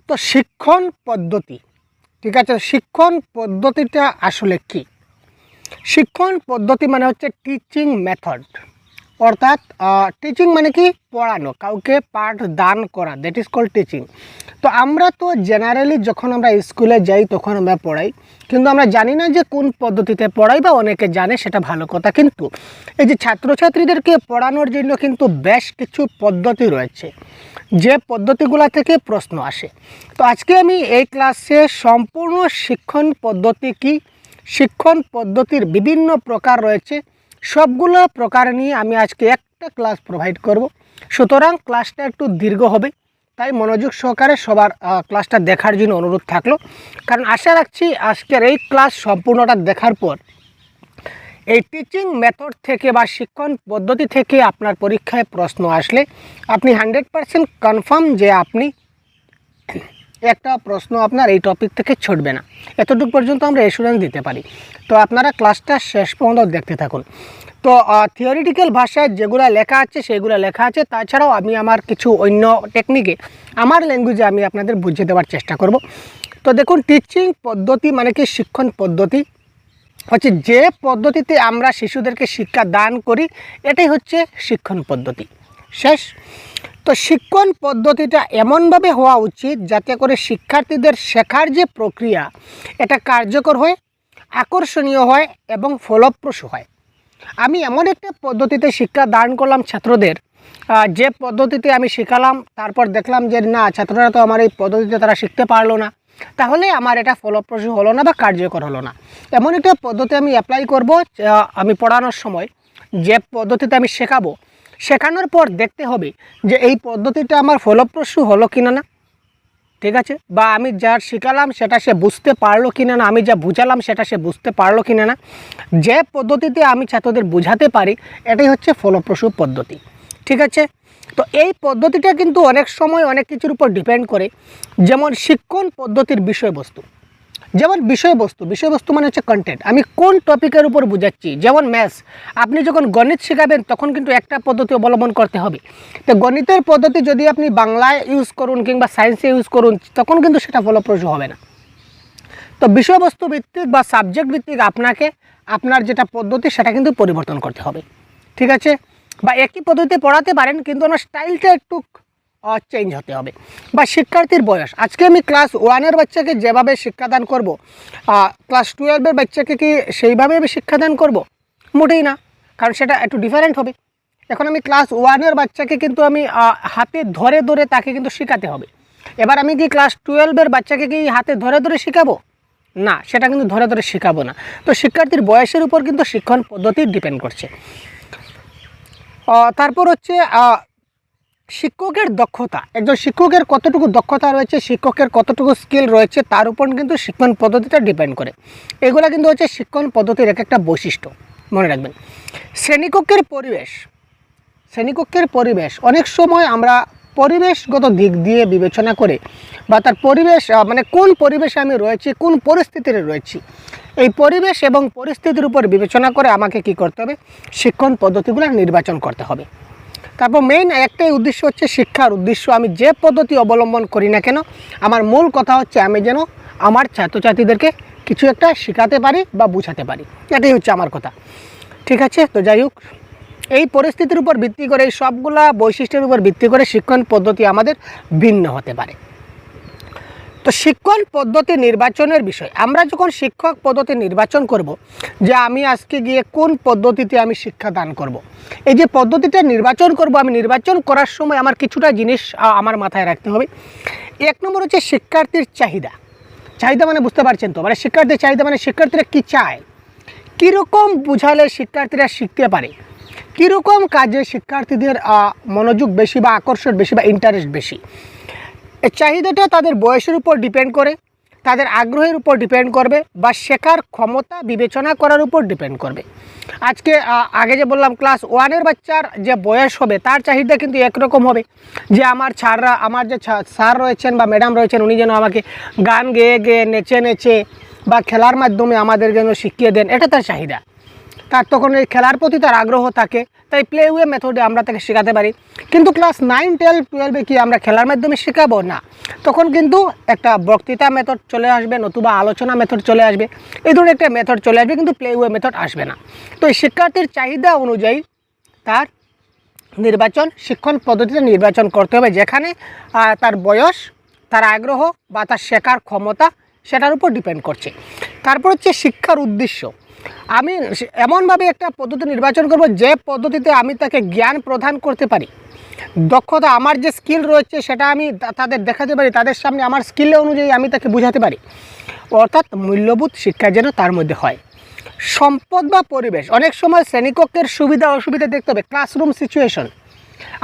তো শিক্ষণ পদ্ধতি, ঠিক আছে, শিক্ষণ পদ্ধতিটা আসলে কি? শিক্ষণ পদ্ধতি মানে হচ্ছে টিচিং মেথড, অর্থাৎ টিচিং মানে কি? পড়ানো, কাউকে পাঠ দান করা, দ্যাট ইজ কল্ড টিচিং। তো আমরা তো জেনারেলি যখন আমরা স্কুলে যাই তখন আমরা পড়াই, কিন্তু আমরা জানি না যে কোন পদ্ধতিতে পড়াই, বা অনেকে জানে, সেটা ভালো কথা। কিন্তু এই যে ছাত্রছাত্রীদেরকে পড়ানোর জন্য কিন্তু বেশ কিছু পদ্ধতি রয়েছে, যে পদ্ধতিগুলো থেকে প্রশ্ন আসে। তো আজকে আমি এই ক্লাসে সম্পূর্ণ শিক্ষণ পদ্ধতি কি, শিক্ষণ পদ্ধতির বিভিন্ন প্রকার রয়েছে, সবগুলো প্রকার নিয়ে আমি আজকে একটা ক্লাস প্রোভাইড করব। সুতরাং ক্লাসটা একটু দীর্ঘ হবে, তাই মনোযোগ সহকারে সবার ক্লাসটা দেখার জন্য অনুরোধ থাকলো। কারণ আশা রাখছি আজকের এই ক্লাস সম্পূর্ণটা দেখার পর এই টিচিং মেথড থেকে বা শিক্ষণ পদ্ধতি থেকে আপনার পরীক্ষায় প্রশ্ন আসলে আপনি 100% কনফার্ম যে আপনি একটা প্রশ্ন আপনার এই টপিক থেকে ছুটবে না। এতটুকু পর্যন্ত আমরা এসুরেন্স দিতে পারি। তো আপনারা ক্লাসটা শেষ পর্যন্ত দেখতে থাকুন। তো থিওরিটিক্যাল ভাষায় যেগুলো লেখা আছে সেগুলো লেখা আছে, তাছাড়াও আমি আমার কিছু অন্য টেকনিকে আমার ল্যাঙ্গুয়েজে আমি আপনাদের বুঝিয়ে দেওয়ার চেষ্টা করব। তো দেখুন, টিচিং পদ্ধতি মানে কি? শিক্ষণ পদ্ধতি হচ্ছে যে পদ্ধতিতে আমরা শিশুদেরকে শিক্ষা দান করি, এটাই হচ্ছে শিক্ষণ পদ্ধতি। শেষ। তো শিক্ষণ পদ্ধতিটা এমনভাবে হওয়া উচিত যাতে করে শিক্ষার্থীদের শেখার যে প্রক্রিয়া এটা কার্যকর হয়, আকর্ষণীয় হয় এবং ফলপ্রসূ হয়। আমি এমন একটা পদ্ধতিতে শিক্ষা দান করলাম ছাত্রদের, যে পদ্ধতিতে আমি শেখালাম, তারপর দেখলাম যে না, ছাত্ররা তো আমার এই পদ্ধতিতে তারা শিখতে পারলো না, তাহলে আমার এটা ফলপ্রসূ হলো না বা কার্যকর হলো না। এমন একটা পদ্ধতি আমি অ্যাপ্লাই করব। আমি পড়ানোর সময় যে পদ্ধতিতে আমি শেখাবো, শেখানোর পর দেখতে হবে যে এই পদ্ধতিটা আমার ফলপ্রসূ হলো কিনা না, ঠিক আছে, বা আমি যা শেখালাম সেটা সে বুঝতে পারলো কিনা না, আমি যা বুঝালাম সেটা সে বুঝতে পারলো কিনা না। যে পদ্ধতিতে আমি ছাত্রদের বোঝাতে পারি এটাই হচ্ছে ফলপ্রসূ পদ্ধতি, ঠিক আছে। তো এই পদ্ধতিটা কিন্তু অনেক সময় অনেক কিছুর উপর ডিপেন্ড করে, যেমন শিক্ষণ পদ্ধতির বিষয়বস্তু। যেমন বিষয়বস্তু মানে হচ্ছে কন্টেন্ট, আমি কোন টপিকের উপর বোঝাচ্ছি। যেমন ম্যাথস, আপনি যখন গণিত শেখাবেন তখন কিন্তু একটা পদ্ধতি অবলম্বন করতে হবে। তো গণিতের পদ্ধতি যদি আপনি বাংলায় ইউজ করুন কিংবা সায়েন্সে ইউজ করুন, তখন কিন্তু সেটা ফলপ্রসূ হবে না। তো বিষয়বস্তু ভিত্তিক বা সাবজেক্ট ভিত্তিক আপনাকে আপনার যেটা পদ্ধতি সেটা কিন্তু পরিবর্তন করতে হবে, ঠিক আছে। বা একই পদ্ধতিতে পড়াতে পারেন, কিন্তু আমার স্টাইলটা একটু চেঞ্জ হতে হবে। বা শিক্ষার্থীর বয়স, আজকে আমি ক্লাস 1-এর বাচ্চাকে যেভাবে শিক্ষাদান করব, ক্লাস 12-এর বাচ্চাকে কি সেইভাবে আমি শিক্ষাদান করব? মোটেই না, কারণ সেটা একটু ডিফারেন্ট হবে। এখন আমি ক্লাস 1-এর বাচ্চাকে কিন্তু আমি হাতে ধরে ধরে তাকে কিন্তু শেখাতে হবে। এবার আমি কি ক্লাস 12-এর বাচ্চাকে কি হাতে ধরে ধরে শেখাবো? না, সেটা কিন্তু ধরে ধরে শেখাবো না। তো শিক্ষার্থীর বয়সের উপর কিন্তু শিক্ষণ পদ্ধতি ডিপেন্ড করছে। তারপর হচ্ছে শিক্ষকের দক্ষতা, একজন শিক্ষকের কতটুকু দক্ষতা রয়েছে, শিক্ষকের কতটুকু স্কিল রয়েছে, তার উপর কিন্তু শিক্ষণ পদ্ধতিটা ডিপেন্ড করে। এগুলো কিন্তু হচ্ছে শিক্ষণ পদ্ধতির এক একটা বৈশিষ্ট্য, মনে রাখবেন। শ্রেণীকক্ষের পরিবেশ অনেক সময় আমরা পরিবেশগত দিক দিয়ে বিবেচনা করে, বা তার পরিবেশ মানে কোন পরিবেশে আমি রয়েছি, কোন পরিস্থিতিতে রয়েছি, এই পরিবেশ এবং পরিস্থিতির উপর বিবেচনা করে আমাকে কি করতে হবে? শিক্ষণ পদ্ধতিগুলো নির্বাচন করতে হবে। তারপর মেইন একটাই উদ্দেশ্য হচ্ছে শিক্ষার উদ্দেশ্য, আমি যে পদ্ধতি অবলম্বন করি না কেন, আমার মূল কথা হচ্ছে আমি যেন আমার ছাত্রছাত্রীদেরকে কিছু একটা শেখাতে পারি বা বোঝাতে পারি, এটাই হচ্ছে আমার কথা, ঠিক আছে। তো যাই হোক, এই পরিস্থিতির উপর ভিত্তি করে, এই সবগুলা বৈশিষ্ট্যের উপর ভিত্তি করে শিক্ষণ পদ্ধতি আমাদের ভিন্ন হতে পারে। তো শিক্ষণ পদ্ধতি নির্বাচনের বিষয়, আমরা যখন শিক্ষক পদ্ধতি নির্বাচন করব, যে আমি আজকে গিয়ে কোন পদ্ধতিতে আমি শিক্ষা দান করব, এই যে পদ্ধতিটা নির্বাচন করব, আমি নির্বাচন করার সময় আমার কিছুটা জিনিস আমার মাথায় রাখতে হবে। 1 নম্বর হচ্ছে শিক্ষার্থীর চাহিদা। চাহিদা মানে বুঝতে পারছেন তো, মানে শিক্ষার্থীর চাহিদা মানে শিক্ষার্থীরা কী চায়, কীরকম বুঝালে শিক্ষার্থীরা শিখতে পারে, কীরকম কাজে শিক্ষার্থীদের মনোযোগ বেশি বা আকর্ষণ বেশি বা ইন্টারেস্ট বেশি। এই চাহিদাটা তাদের বয়সের উপর ডিপেন্ড করে, তাদের আগ্রহের উপর ডিপেন্ড করবে, বা শেখার ক্ষমতা বিবেচনা করার উপর ডিপেন্ড করবে। আজকে আগে যে বললাম ক্লাস 1-এর বাচ্চার যে বয়স হবে তার চাহিদা কিন্তু একরকম হবে, যে আমার যে স্যার রয়েছেন বা ম্যাডাম রয়েছেন, উনি যেন আমাকে গান গেয়ে গেয়ে নেচে নেচে বা খেলার মাধ্যমে আমাদের যেন শিখিয়ে দেন, এটা তার চাহিদা। তার তখন এই খেলার প্রতি তার আগ্রহ থাকে, তাই প্লে ওয়ে মেথডে আমরা তাকে শেখাতে পারি। কিন্তু ক্লাস 9, 10, 12 কি আমরা খেলার মাধ্যমে শেখাবো না, তখন কিন্তু একটা বক্তৃতা মেথড চলে আসবে, নতুবা আলোচনা মেথড চলে আসবে, এই ধরনের একটা মেথড চলে আসবে, কিন্তু প্লে ওয়ে মেথড আসবে না। তো এই শিক্ষার্থীর চাহিদা অনুযায়ী তার শিক্ষণ পদ্ধতিতে নির্বাচন করতে হবে, যেখানে তার বয়স, তার আগ্রহ বা তার শেখার ক্ষমতা সেটার উপর ডিপেন্ড করছে। তারপর হচ্ছে শিক্ষার উদ্দেশ্য। আমি এমনভাবে একটা পদ্ধতি নির্বাচন করব যে পদ্ধতিতে আমি তাকে জ্ঞান প্রদান করতে পারি, দক্ষতা, আমার যে স্কিল রয়েছে সেটা আমি তাদের দেখাতে পারি, তাদের সামনে আমার স্কিল অনুযায়ী আমি তাকে বোঝাতে পারি, অর্থাৎ মূল্যবোধ শিক্ষা যেন তার মধ্যে হয়। সম্পদ বা পরিবেশ, অনেক সময় শ্রেণীকক্ষের সুবিধা অসুবিধা দেখতে হবে, ক্লাসরুম সিচুয়েশন।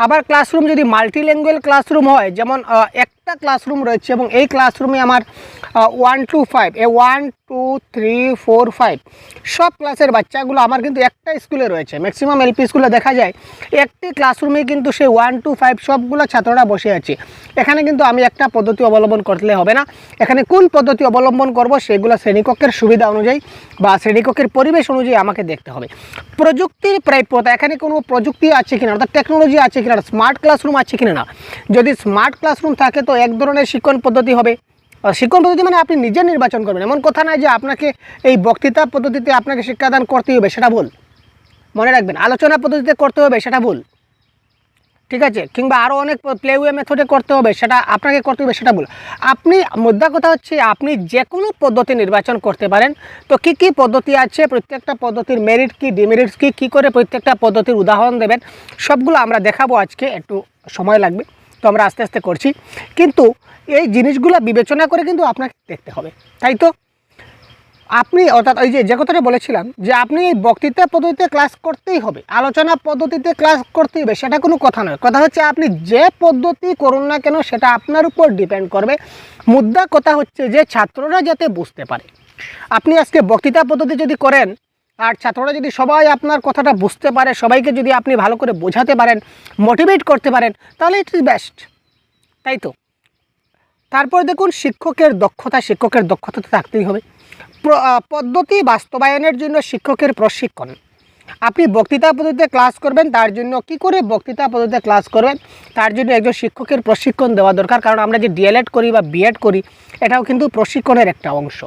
আবার ক্লাসরুম যদি মাল্টিল্যাঙ্গুয়াল ক্লাসরুম হয়, যেমন একটা ক্লাসরুম রয়েছে এবং এই ক্লাসরুমে আমার 1 to 5, 1, 2, 3, 4, 5 সব ক্লাসের বাচ্চাগুলো আমার কিন্তু একটা স্কুলে রয়েছে। ম্যাক্সিমাম এলপি স্কুলে দেখা যায় একটি ক্লাসরুমে কিন্তু সেই 1 to 5 সবগুলো ছাত্ররা বসে আছে। এখানে কিন্তু আমি একটা পদ্ধতি অবলম্বন করলে হবে না, এখানে কোন পদ্ধতি অবলম্বন করব সেগুলো শ্রেণীকক্ষের সুবিধা অনুযায়ী বা শ্রেণীকক্ষের পরিবেশ অনুযায়ী আমাকে দেখতে হবে। প্রযুক্তির প্রাপ্যতা, এখানে কোনো প্রযুক্তি আছে কিনা, অর্থাৎ টেকনোলজি আছে কিনা, স্মার্ট ক্লাসরুম আছে কিনা না। যদি স্মার্ট ক্লাসরুম থাকে তো এক ধরনের শিক্ষণ পদ্ধতি হবে। শিক্ষণ পদ্ধতি মানে আপনি নিজে নির্বাচন করবেন, এমন কথা নয় যে আপনাকে এই বক্তৃতা পদ্ধতিতে আপনাকে শিক্ষাদান করতেই হবে, সেটা ভুল। মনে রাখবেন, আলোচনা পদ্ধতিতে করতে হবে, সেটা ভুল, ঠিক আছে, কিংবা আরও অনেক প্লেওয়ে মেথডে করতে হবে, সেটা আপনাকে করতে হবে, সেটা ভুল। আপনি, মুদ্রা কথা হচ্ছে আপনি যে কোনো পদ্ধতি নির্বাচন করতে পারেন। তো কী কী পদ্ধতি আছে, প্রত্যেকটা পদ্ধতির মেরিট কী, ডিমেরিটস কী, কী করে প্রত্যেকটা পদ্ধতির উদাহরণ দেবেন, সবগুলো আমরা দেখাবো। আজকে একটু সময় লাগবে, তো আমরা আস্তে আস্তে করছি, কিন্তু এই জিনিসগুলো বিবেচনা করে কিন্তু আপনাকে দেখতে হবে, তাই তো। আপনি, অর্থাৎ ওই যে কথাটা বলেছিলাম যে আপনি এই বক্তৃতা পদ্ধতিতে ক্লাস করতেই হবে, আলোচনা পদ্ধতিতে ক্লাস করতেই হবে, সেটা কোনো কথা নয়। কথা হচ্ছে আপনি যে পদ্ধতি করুন না কেন সেটা আপনার উপর ডিপেন্ড করবে। মুদ্রা কথা হচ্ছে যে ছাত্ররা যাতে বুঝতে পারে। আপনি আজকে বক্তৃতা পদ্ধতি যদি করেন আর ছাত্ররা যদি সবাই আপনার কথাটা বুঝতে পারে, সবাইকে যদি আপনি ভালো করে বোঝাতে পারেন, মোটিভেট করতে পারেন, তাহলে ইট ইজ বেস্ট, তাই তো। তারপর দেখুন শিক্ষকের দক্ষতা তো থাকতেই হবে। পদ্ধতি বাস্তবায়নের জন্য শিক্ষকের প্রশিক্ষণ। আপনি বক্তৃতা পদ্ধতিতে ক্লাস করবেন, তার জন্য কি করে বক্তৃতা পদ্ধতিতে ক্লাস করবেন, তার জন্য একজন শিক্ষকের প্রশিক্ষণ দেওয়া দরকার। কারণ আমরা যে ডিএলএড করি বা বিএড করি, এটাও কিন্তু প্রশিক্ষণের একটা অংশ।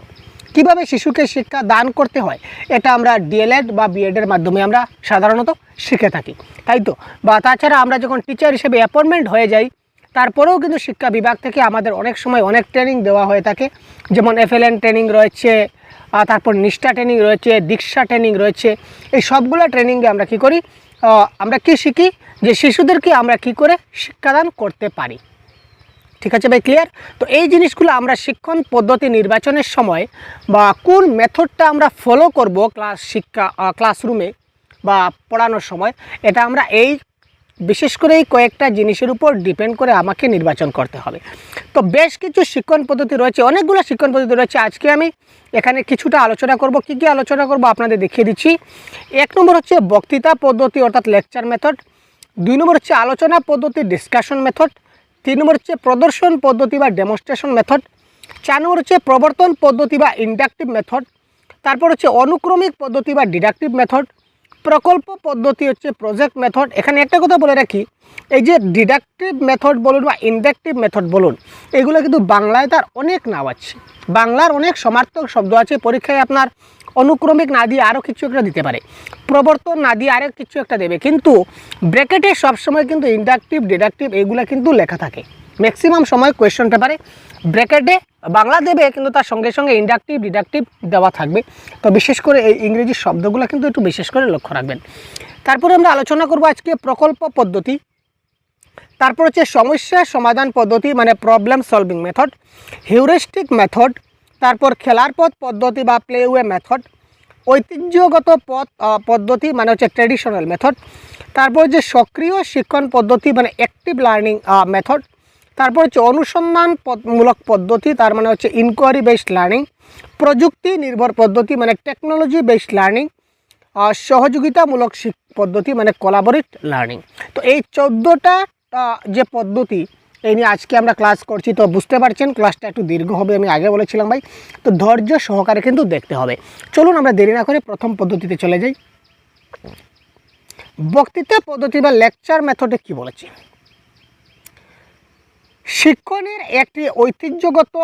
কিভাবে শিশুকে শিক্ষা দান করতে হয় এটা আমরা ডিএলএড বা বিএডের মাধ্যমে আমরা সাধারণত শিখে থাকি, তাই তো। বা তাছাড়া আমরা যখন টিচার হিসেবে অ্যাপয়েন্টমেন্ট হয়ে যাই, তারপরেও কিন্তু শিক্ষা বিভাগ থেকে আমাদের অনেক সময় অনেক ট্রেনিং দেওয়া হয়ে থাকে, যেমন এফএলএন ট্রেনিং রয়েছে, তারপর নিষ্ঠা ট্রেনিং রয়েছে, দীক্ষা ট্রেনিং রয়েছে। এই সবগুলো ট্রেনিংয়ে আমরা কি করি, আমরা কি শিখি, যে শিশুদেরকে আমরা কি করে শিক্ষাদান করতে পারি। ঠিক আছে ভাই, ক্লিয়ার? তো এই জিনিসগুলো আমরা শিক্ষণ পদ্ধতি নির্বাচনের সময় বা কোন মেথডটা আমরা ফলো করব ক্লাসরুমে বা পড়ানোর সময়, এটা আমরা এই বিশেষ করে এই কয়েকটা জিনিসের উপর ডিপেন্ড করে আমাকে নির্বাচন করতে হবে। তো বেশ কিছু শিক্ষণ পদ্ধতি রয়েছে, অনেকগুলো শিক্ষণ পদ্ধতি রয়েছে। আজকে আমি এখানে কিছুটা আলোচনা করব। কী কী আলোচনা করব আপনাদের দেখিয়ে দিচ্ছি। 1 নম্বর হচ্ছে বক্তৃতা পদ্ধতি অর্থাৎ লেকচার মেথড। 2 নম্বর হচ্ছে আলোচনা পদ্ধতি ডিসকাশন মেথড। 3 নম্বর হচ্ছে প্রদর্শন পদ্ধতি বা ডেমনস্ট্রেশন মেথড। 4 নম্বর হচ্ছে প্রবর্তন পদ্ধতি বা ইন্ডাকটিভ মেথড। তারপর হচ্ছে অনুক্রমিক পদ্ধতি বা ডিডাকটিভ মেথড। প্রকল্প পদ্ধতি হচ্ছে প্রজেক্ট মেথড। এখানে একটা কথা বলে রাখি, এই যে ডিডাকটিভ মেথড বলুন বা ইন্ডাকটিভ মেথড বলুন, এগুলো কিন্তু বাংলায় তার অনেক নাম আছে, বাংলার অনেক সমার্থক শব্দ আছে। পরীক্ষায় আপনার অনুক্রমিক না দিয়ে আরও কিছু একটা দিতে পারে, প্রবর্তন না দিয়ে আরও কিছু একটা দেবে, কিন্তু ব্র্যাকেটে সবসময় কিন্তু ইন্ডাকটিভ ডিডাকটিভ এগুলো কিন্তু লেখা থাকে। ম্যাক্সিমাম সময় কোয়েশ্চন পেপারে ব্র্যাকেটে বাংলা দেবে, কিন্তু তার সঙ্গে সঙ্গে ইন্ডাকটিভ ডিডাকটিভ দেওয়া থাকবে। তো বিশেষ করে এই ইংরেজি শব্দগুলো কিন্তু একটু বিশেষ করে লক্ষ্য রাখবেন। তারপরে আমরা আলোচনা করব আজকে প্রকল্প পদ্ধতি। তারপর হচ্ছে সমস্যা সমাধান পদ্ধতি মানে problem solving method, heuristic method. তারপর খেলার পথ পদ্ধতি বা প্লেওয়ে মেথড, ঐতিহ্যগত পদ্ধতি মানে হচ্ছে ট্র্যাডিশনাল মেথড। তারপর যে সক্রিয় শিক্ষণ পদ্ধতি মানে অ্যাক্টিভ লার্নিং মেথড। তারপর হচ্ছে অনুসন্ধানমূলক পদ্ধতি, তার মানে হচ্ছে ইনকোয়ারি বেসড লার্নিং। প্রযুক্তি নির্ভর পদ্ধতি মানে টেকনোলজি বেসড লার্নিং। সহযোগিতামূলক পদ্ধতি মানে কোলাবোরেট লার্নিং। তো এই 14টা যে পদ্ধতি এই নিয়ে আজকে আমরা ক্লাস করছি। তো বুঝতে পারছেন ক্লাসটা একটু দীর্ঘ হবে, আমি আগে বলেছিলাম ভাই। তো ধৈর্য সহকারে কিন্তু দেখতে হবে। চলুন আমরা দেরি না করে প্রথম পদ্ধতিতে চলে যাই। বক্তৃতা পদ্ধতি বা লেকচার মেথডে কি বলেছে? শিক্ষণের একটি ঐতিহ্যগত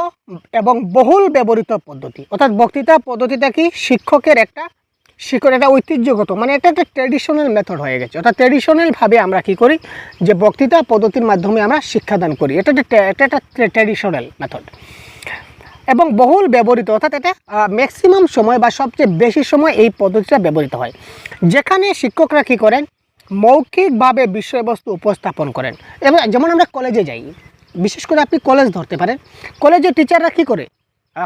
এবং বহুল ব্যবহৃত পদ্ধতি। অর্থাৎ বক্তৃতা পদ্ধতিটা কি শিক্ষকের একটা ঐতিহ্যগত, মানে এটা একটা ট্র্যাডিশনাল মেথড হয়ে গেছে। অর্থাৎ ট্র্যাডিশনালভাবে আমরা কি করি, যে বক্তৃতা পদ্ধতির মাধ্যমে আমরা শিক্ষাদান করি, এটা একটা ট্র্যাডিশনাল মেথড এবং বহুল ব্যবহৃত। অর্থাৎ এটা ম্যাক্সিমাম সময় বা সবচেয়ে বেশি সময় এই পদ্ধতিটা ব্যবহৃত হয়, যেখানে শিক্ষকরা কী করেন, মৌখিকভাবে বিষয়বস্তু উপস্থাপন করেন। এবং যেমন আমরা কলেজে যাই, বিশেষ করে আপনি কলেজ ধরতে পারেন, কলেজে টিচাররা কী করে,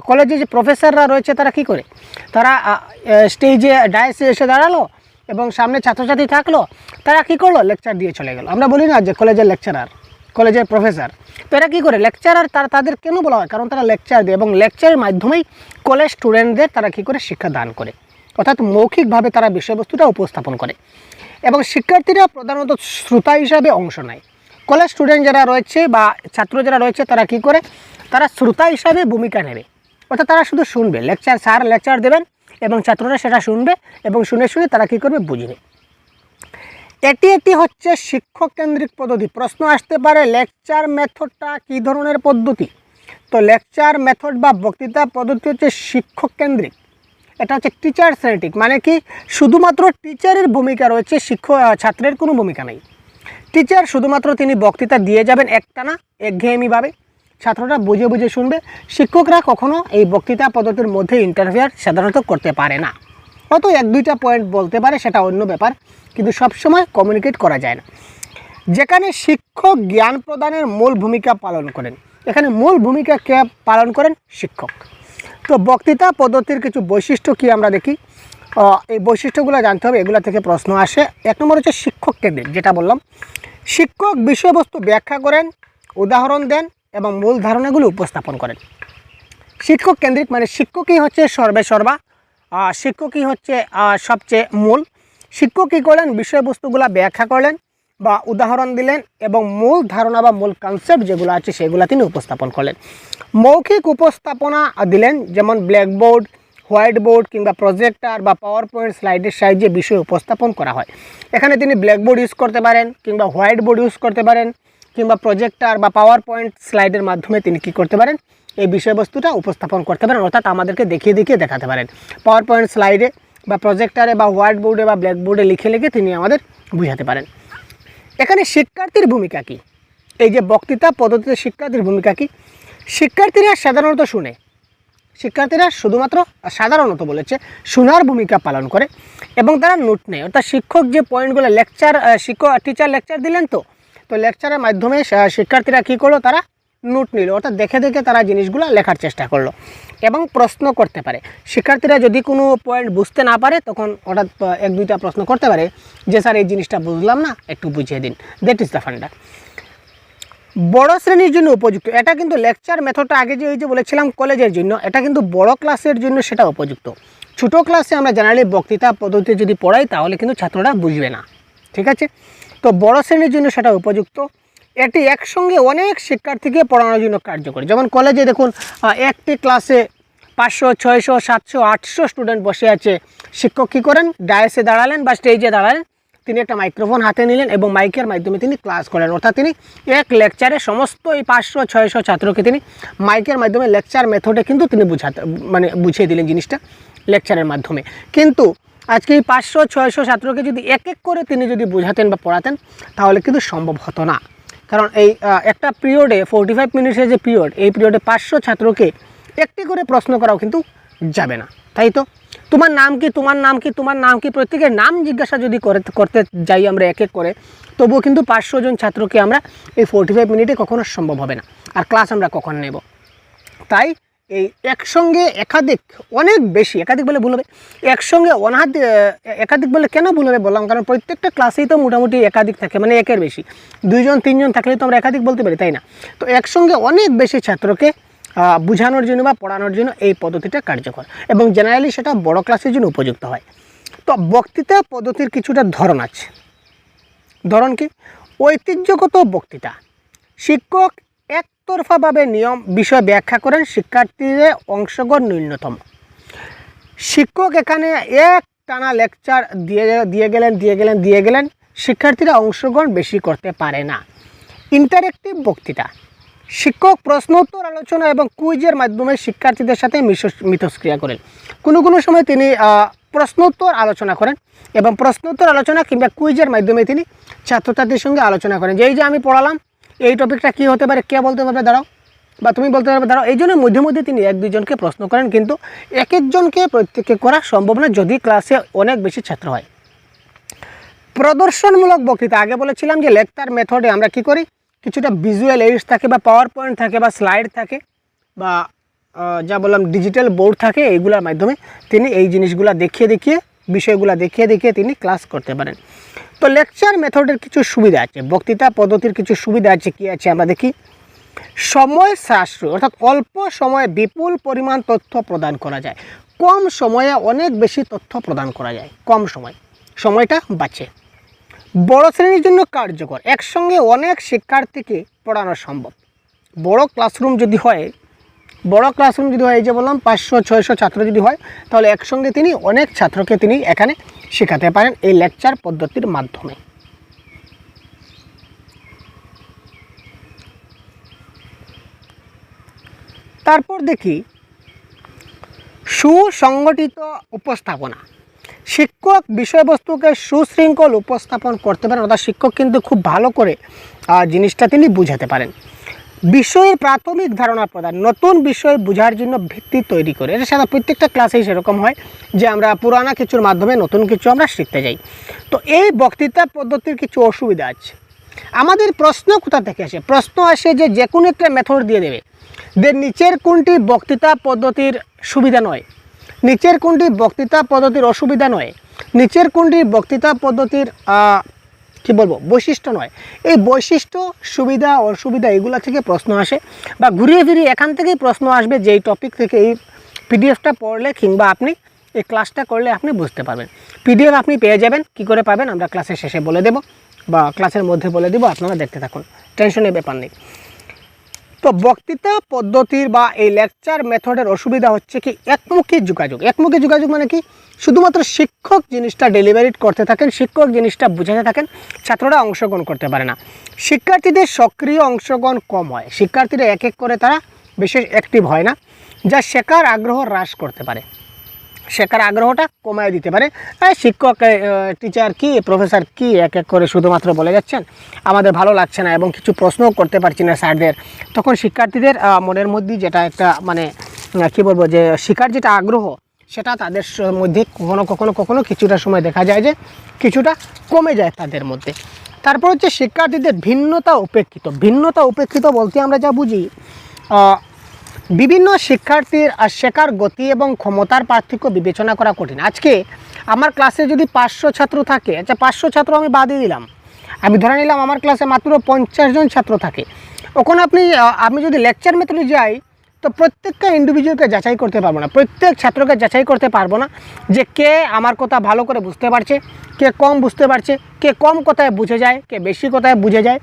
কলেজে যে প্রফেসররা রয়েছে তারা কি করে, তারা স্টেজে ডায়াসে এসে দাঁড়ালো এবং সামনে ছাত্রছাত্রী থাকলো, তারা কি করলো, লেকচার দিয়ে চলে গেল। আমরা বলি না যে কলেজের লেকচারার, কলেজের প্রফেসর, তো এরা কী করে, লেকচারার। তাদের কেন বলা হয়, কারণ তারা লেকচার দেয় এবং লেকচারের মাধ্যমেই কলেজ স্টুডেন্টদের তারা কী করে শিক্ষা দান করে, অর্থাৎ মৌখিকভাবে তারা বিষয়বস্তুটা উপস্থাপন করে এবং শিক্ষার্থীরা প্রধানত শ্রোতা হিসাবে অংশ নেয়। কলেজ স্টুডেন্ট যারা রয়েছে বা ছাত্র যারা রয়েছে তারা কি করে, তারা শ্রোতা হিসাবে ভূমিকা নেবে, অর্থাৎ তারা শুধু শুনবে, স্যার লেকচার দেবেন এবং ছাত্ররা সেটা শুনবে এবং শুনে তারা কী করবে, বুঝবে। এটি হচ্ছে শিক্ষক কেন্দ্রিক পদ্ধতি। প্রশ্ন আসতে পারে লেকচার মেথডটা কী ধরনের পদ্ধতি? তো লেকচার মেথড বা বক্তৃতা পদ্ধতি হচ্ছে শিক্ষক কেন্দ্রিক, এটা হচ্ছে টিচার সেন্ট্রিক, মানে কি শুধুমাত্র টিচারের ভূমিকা রয়েছে, ছাত্রের কোনো ভূমিকা নেই। টিচার শুধুমাত্র তিনি বক্তৃতা দিয়ে যাবেন একটানা একঘেয়েমিভাবে, ছাত্ররা বুঝে বুঝে শুনবে। শিক্ষকরা কখনো এই বক্তৃতা পদ্ধতির মধ্যে ইন্টারফেয়ার সাধারণত করতে পারে না, হয়তো এক দুইটা পয়েন্ট বলতে পারে, সেটা অন্য ব্যাপার, কিন্তু সবসময় কমিউনিকেট করা যায় না। যেখানে শিক্ষক জ্ঞান প্রদানের মূল ভূমিকা পালন করেন, এখানে মূল ভূমিকা কে পালন করেন, শিক্ষক। তো বক্তৃতা পদ্ধতির কিছু বৈশিষ্ট্য কি আমরা দেখি, এই বৈশিষ্ট্যগুলো জানতে হবে, এগুলো থেকে প্রশ্ন আসে। এক নম্বর হচ্ছে শিক্ষক কেন্দ্রিক, যেটা বললাম, শিক্ষক বিষয়বস্তু ব্যাখ্যা করেন, উদাহরণ দেন এবং মূল ধারণাগুলো উপস্থাপন করেন। শিক্ষক কেন্দ্রিক মানে শিক্ষকই হচ্ছে সর্বেসর্বা, শিক্ষকই হচ্ছে সবচেয়ে মূল। শিক্ষক কী করলেন, বিষয়বস্তুগুলো ব্যাখ্যা করলেন বা উদাহরণ দিলেন এবং মূল ধারণা বা মূল কনসেপ্ট যেগুলো আছে সেগুলো তিনি উপস্থাপন করলেন। মৌখিক উপস্থাপনা দিলেন, যেমন ব্ল্যাকবোর্ড, হোয়াইট বোর্ড কিংবা প্রজেক্টর বা পাওয়ার পয়েন্ট স্লাইডের সাহায্যে বিষয় উপস্থাপন করা হয়। এখানে তিনি ব্ল্যাকবোর্ড ইউজ করতে পারেন কিংবা হোয়াইট বোর্ড ইউজ করতে পারেন কিংবা প্রজেক্টর বা পাওয়ার পয়েন্ট স্লাইডের মাধ্যমে তিনি কী করতে পারেন, এই বিষয়বস্তুটা উপস্থাপন করতে পারেন, অর্থাৎ আমাদেরকে দেখিয়ে দেখিয়ে দেখাতে পারেন। পাওয়ার পয়েন্ট স্লাইডে বা প্রজেক্টরে বা হোয়াইট বোর্ডে বা ব্ল্যাকবোর্ডে লিখে লিখে তিনি আমাদের বুঝাতে পারেন। এখানে শিক্ষার্থীর ভূমিকা কী, এই যে বক্তৃতা পদ্ধতিতে শিক্ষার্থীর ভূমিকা কী? শিক্ষার্থীরা সাধারণত শুনে, শিক্ষার্থীরা শুধুমাত্র সাধারণত বলেছে শোনার ভূমিকা পালন করে এবং তারা নোট নেয়। অর্থাৎ শিক্ষক যে পয়েন্টগুলো টিচার লেকচার দিলেন, তো লেকচারের মাধ্যমে শিক্ষার্থীরা কী করলো, তারা নোট নিল, অর্থাৎ দেখে দেখে তারা জিনিসগুলো লেখার চেষ্টা করলো এবং প্রশ্ন করতে পারে। শিক্ষার্থীরা যদি কোনো পয়েন্ট বুঝতে না পারে তখন হঠাৎ এক দুইটা প্রশ্ন করতে পারে যে স্যার এই জিনিসটা বুঝলাম না, একটু বুঝিয়ে দিন। দ্যাট ইজ দ্য ফান্ডা। বড় শ্রেণীর জন্য উপযুক্ত, এটা কিন্তু লেকচার মেথডটা আগে যে বলেছিলাম কলেজের জন্য, এটা কিন্তু বড় ক্লাসের জন্য সেটা উপযুক্ত। ছোটো ক্লাসে আমরা জেনারেলি বক্তৃতা পদ্ধতি যদি পড়াই তাহলে কিন্তু ছাত্ররা বুঝবে না, ঠিক আছে। তো বড় শ্রেণীর জন্য সেটা উপযুক্ত। এটি একসঙ্গে অনেক শিক্ষার্থীকে পড়ানোর জন্য কার্যকরী। যেমন কলেজে দেখুন, একটি ক্লাসে 500, 600, 700, 800 স্টুডেন্ট বসে আছে, শিক্ষক কী করেন, ডায়াসে দাঁড়ালেন বা স্টেজে দাঁড়ালেন, তিনি একটা মাইক্রোফোন হাতে নিলেন এবং মাইকের মাধ্যমে তিনি ক্লাস করেন। অর্থাৎ তিনি এক লেকচারে সমস্ত এই 500, 600 ছাত্রকে তিনি মাইকের মাধ্যমে লেকচার মেথডে কিন্তু তিনি বুঝিয়ে দিলেন জিনিসটা লেকচারের মাধ্যমে। কিন্তু আজকে এই 500, 600 ছাত্রকে যদি এক এক করে তিনি যদি বোঝাতেন বা পড়াতেন তাহলে কিন্তু সম্ভব হতো না। কারণ এই একটা পিরিয়ডে 45 মিনিটের যে পিরিয়ড, এই পিরিয়ডে 500 ছাত্রকে একটি করে প্রশ্ন করাও কিন্তু যাবে না, তাই তো। তোমার নাম কি, তোমার নাম কি, তোমার নাম কি, প্রত্যেকের নাম জিজ্ঞাসা যদি করতে যাই আমরা এক এক করে, তবুও কিন্তু 500 জন ছাত্রকে আমরা এই 45 মিনিটে কখনো সম্ভব হবে না। আর ক্লাস আমরা কখন নেব? তাই এই একসঙ্গে একাধিক, অনেক বেশি, একাধিক বলে ভুল হবে, একসঙ্গে একাধিক বলে কেন ভুল হবে বললাম, কারণ প্রত্যেকটা ক্লাসেই তো মোটামুটি একাধিক থাকে, মানে একের বেশি, 2 জন 3 জন থাকলেই তো আমরা একাধিক বলতে পারি, তাই না। তো একসঙ্গে অনেক বেশি ছাত্রকে বোঝানোর জন্য বা পড়ানোর জন্য এই পদ্ধতিটা কার্যকর এবং জেনারেলি সেটা বড় ক্লাসের জন্য উপযুক্ত হয়। তো বক্তৃতা পদ্ধতির কিছুটা ধরন আছে। ধরন কি? ঐতিহ্যগত বক্তৃতা, শিক্ষক একতরফাভাবে নিয়ম বিষয় ব্যাখ্যা করেন, শিক্ষার্থীদের অংশগ্রহণ ন্যূনতম। শিক্ষক এখানে এক একটানা লেকচার দিয়ে গেলেন শিক্ষার্থীরা অংশগ্রহণ বেশি করতে পারে না। ইন্টারেক্টিভ বক্তৃতা, শিক্ষক প্রশ্নোত্তর আলোচনা এবং কুইজের মাধ্যমে শিক্ষার্থীদের সাথে মিথস্ক্রিয়া করেন। কোনো সময় তিনি প্রশ্নোত্তর আলোচনা করেন এবং প্রশ্নোত্তর আলোচনা কিংবা কুইজের মাধ্যমে তিনি ছাত্রছাত্রীর সঙ্গে আলোচনা করেন যে এই যে আমি পড়ালাম এই টপিকটা কী হতে পারে, কে বলতে পারবে দাঁড়াও, বা তুমি বলতে পারবে দাঁড়াও। এই জন্য মধ্যে তিনি এক দুজনকে প্রশ্ন করেন, কিন্তু এক একজনকে প্রত্যেককে করা সম্ভব না যদি ক্লাসে অনেক বেশি ছাত্র হয়। প্রদর্শনমূলক বক্তৃতা, আগে বলেছিলাম যে লেকচার মেথডে আমরা কি করি, কিছুটা ভিজুয়াল এইডস থাকে বা পাওয়ার পয়েন্ট থাকে বা স্লাইড থাকে বা যা বললাম ডিজিটাল বোর্ড থাকে, এইগুলোর মাধ্যমে তিনি এই জিনিসগুলো বিষয়গুলো দেখিয়ে তিনি ক্লাস করতে পারেন। তো লেকচার মেথডের কিছু সুবিধা আছে, বক্তৃতা পদ্ধতির কিছু সুবিধা আছে। কি আছে আমরা দেখি। সময় সাশ্রয়, অর্থাৎ অল্প সময়ে বিপুল পরিমাণ তথ্য প্রদান করা যায়। কম সময়ে অনেক বেশি তথ্য প্রদান করা যায়, কম সময়টা বাঁচে। বড় শ্রেণীর জন্য কার্যকর, একসঙ্গে অনেক শিক্ষার্থীকে পড়ানো সম্ভব। বড় ক্লাসরুম যদি হয়, এই যে বললাম 500-600 ছাত্র যদি হয়, তাহলে একসঙ্গে তিনি অনেক ছাত্রকে তিনি এখানে শেখাতে পারেন এই লেকচার পদ্ধতির মাধ্যমে। তারপর দেখি সুসংগঠিত উপস্থাপনা, শিক্ষক বিষয়বস্তুকে সুশৃঙ্খল উপস্থাপন করতে পারেন, অর্থাৎ শিক্ষক কিন্তু খুব ভালো করে জিনিসটা তিনি বুঝাতে পারেন। বিষয়ের প্রাথমিক ধারণা প্রদান, নতুন বিষয় বোঝার জন্য ভিত্তি তৈরি করে। এটা সাধারণত প্রত্যেকটা ক্লাসেই সেরকম হয় যে আমরা পুরানা কিছুর মাধ্যমে নতুন কিছু আমরা শিখতে যাই। তো এই বক্তৃতা পদ্ধতির কিছু অসুবিধা আছে। আমাদের প্রশ্ন কোথা থেকে আসে? প্রশ্ন আসে যে কোনো একটা মেথড দিয়ে দেবে, নিচের কোনটি বক্তৃতা পদ্ধতির সুবিধা নয়, নিচের কোনটি বক্তৃতা পদ্ধতির অসুবিধা নয়, নিচের কোনটি বক্তৃতা পদ্ধতির বৈশিষ্ট্য নয়। এই বৈশিষ্ট্য, সুবিধা, অসুবিধা এগুলো থেকে প্রশ্ন আসে বা ঘুরিয়ে ফিরিয়ে এখান থেকেই প্রশ্ন আসবে, যেই টপিক থেকে এই পিডিএফটা পড়লে কিংবা আপনি এই ক্লাসটা করলে আপনি বুঝতে পারবেন। পিডিএফ আপনি পেয়ে যাবেন, কি করে পাবেন আমরা ক্লাসের শেষে বলে দেব বা ক্লাসের মধ্যে বলে দেব, আপনারা দেখতে থাকুন, টেনশনের ব্যাপার নেই। তো বক্তৃতা পদ্ধতির বা এই লেকচার মেথডের অসুবিধা হচ্ছে কি একমুখী যোগাযোগ। একমুখী যোগাযোগ মানে কি, শুধুমাত্র শিক্ষক জিনিসটা ডেলিভারি করতে থাকেন, শিক্ষক জিনিসটা বুঝাতে থাকেন, ছাত্ররা অংশগ্রহণ করতে পারে না। শিক্ষার্থীদের সক্রিয় অংশগ্রহণ কম হয়, শিক্ষার্থীরা এক এক করে তারা বিশেষ অ্যাক্টিভ হয় না, যা শেখার আগ্রহ হ্রাস করতে পারে, শেখার আগ্রহটা কমায় দিতে পারে। শিক্ষক টিচার কি প্রফেসর কি এক এক করে শুধুমাত্র বলে যাচ্ছেন, আমাদের ভালো লাগছে না এবং কিছু প্রশ্নও করতে পারছি না স্যারদের, তখন শিক্ষার্থীদের মনের মধ্যে যেটা একটা যে শেখার যেটা আগ্রহ সেটা তাদের মধ্যে কখনো কিছুটা সময় দেখা যায় যে কিছুটা কমে যায় তাদের মধ্যে। তারপর হচ্ছে শিক্ষার্থীদের ভিন্নতা উপেক্ষিত বলতে আমরা যা বুঝি, বিভিন্ন শিক্ষার্থীর শেখার গতি এবং ক্ষমতার পার্থক্য বিবেচনা করা কঠিন। আজকে আমার ক্লাসে যদি 500 ছাত্র থাকে, আচ্ছা 500 ছাত্র আমি বাদই দিলাম, আমি ধরে নিলাম আমার ক্লাসে মাত্র 50 জন ছাত্র থাকে, ওখানে আমি যদি লেকচার মেথডে যাই তো প্রত্যেকটা ইন্ডিভিজুয়ালকে যাচাই করতে পারবো না, প্রত্যেক ছাত্রকে যাচাই করতে পারবো না যে কে আমার কথা ভালো করে বুঝতে পারছে, কে কম বুঝতে পারছে, কে কম কথায় বুঝে যায়, কে বেশি কথায় বুঝে যায়।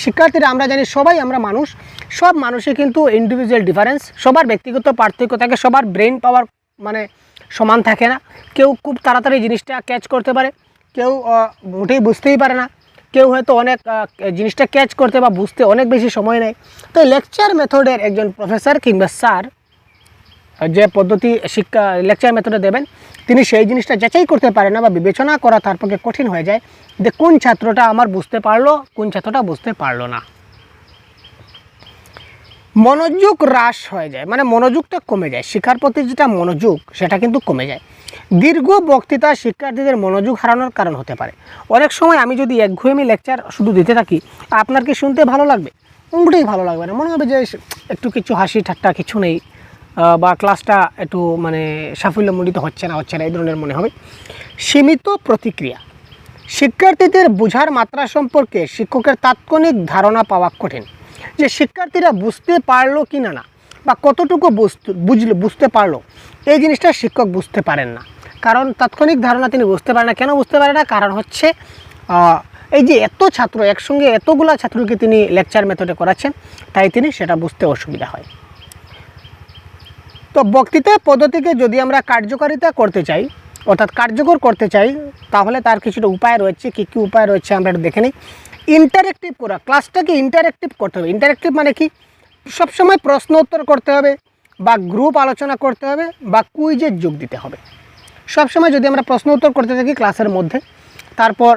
শিক্ষার্থীরা আমরা জানি সবাই আমরা মানুষ, সব মানুষই কিন্তু ইন্ডিভিজুয়াল ডিফারেন্স, সবার ব্যক্তিগত পার্থক্য থাকে, সবার ব্রেন পাওয়ার সমান থাকে না। কেউ খুব তাড়াতাড়ি জিনিসটা ক্যাচ করতে পারে, কেউ মোটেই বুঝতেই পারে না, কেউ হয়তো অনেক জিনিসটা ক্যাচ করতে বা বুঝতে অনেক বেশি সময় নেয়। তো লেকচার মেথডের একজন প্রফেসর কিংবা স্যার যে পদ্ধতি লেকচার মেথডে দেবেন, তিনি সেই জিনিসটা যাচাই করতে পারেন না বা বিবেচনা করা তার পক্ষে কঠিন হয়ে যায় যে কোন ছাত্রটা আমার বুঝতে পারলো, কোন ছাত্রটা বুঝতে পারলো না। মনোযোগ হ্রাস হয়ে যায়, মনোযোগটা কমে যায়, শেখার প্রতি যেটা মনোযোগ সেটা কিন্তু কমে যায়। দীর্ঘ বক্তৃতা শিক্ষার্থীদের মনোযোগ হারানোর কারণ হতে পারে। অনেক সময় আমি যদি একঘেয়েমি লেকচার শুধু দিতে থাকি, আপনার কি শুনতে ভালো লাগবে? মোটেই ভালো লাগবে না, মনে হবে যে একটু কিছু হাসি ঠাট্টা কিছু নেই বা ক্লাসটা একটু সাফল্যমণ্ডিত হচ্ছে না এই ধরনের মনে হবে। সীমিত প্রতিক্রিয়া, শিক্ষার্থীদের বোঝার মাত্রা সম্পর্কে শিক্ষকের তাৎক্ষণিক ধারণা পাওয়া কঠিন, যে শিক্ষার্থীরা বুঝতে পারলো কি না বা কতটুকু বুঝতে পারলো, এই জিনিসটা শিক্ষক বুঝতে পারেন না, কারণ তাৎক্ষণিক ধারণা তিনি বুঝতে পারেন না। কেন বুঝতে পারেন না? কারণ হচ্ছে এই যে এত ছাত্র একসঙ্গে এতগুলা ছাত্রকে তিনি লেকচার মেথডে করাচ্ছেন, তাই তিনি সেটা বুঝতে অসুবিধা হয়। তো বক্তৃতা পদ্ধতিকে যদি আমরা কার্যকারিতা করতে চাই, অর্থাৎ কার্যকর করতে চাই, তাহলে তার কিছুটা উপায় রয়েছে। কী কী উপায় রয়েছে আমরা একটু দেখে নিই। ইন্টারেক্টিভ করা, ক্লাসটাকে ইন্টারেক্টিভ করতে হবে। ইন্টারেক্টিভ মানে কি, সবসময় প্রশ্ন উত্তর করতে হবে, বা গ্রুপ আলোচনা করতে হবে, বা কুইজের যোগ দিতে হবে। সবসময় যদি আমরা প্রশ্ন উত্তর করতে থাকি ক্লাসের মধ্যে, তারপর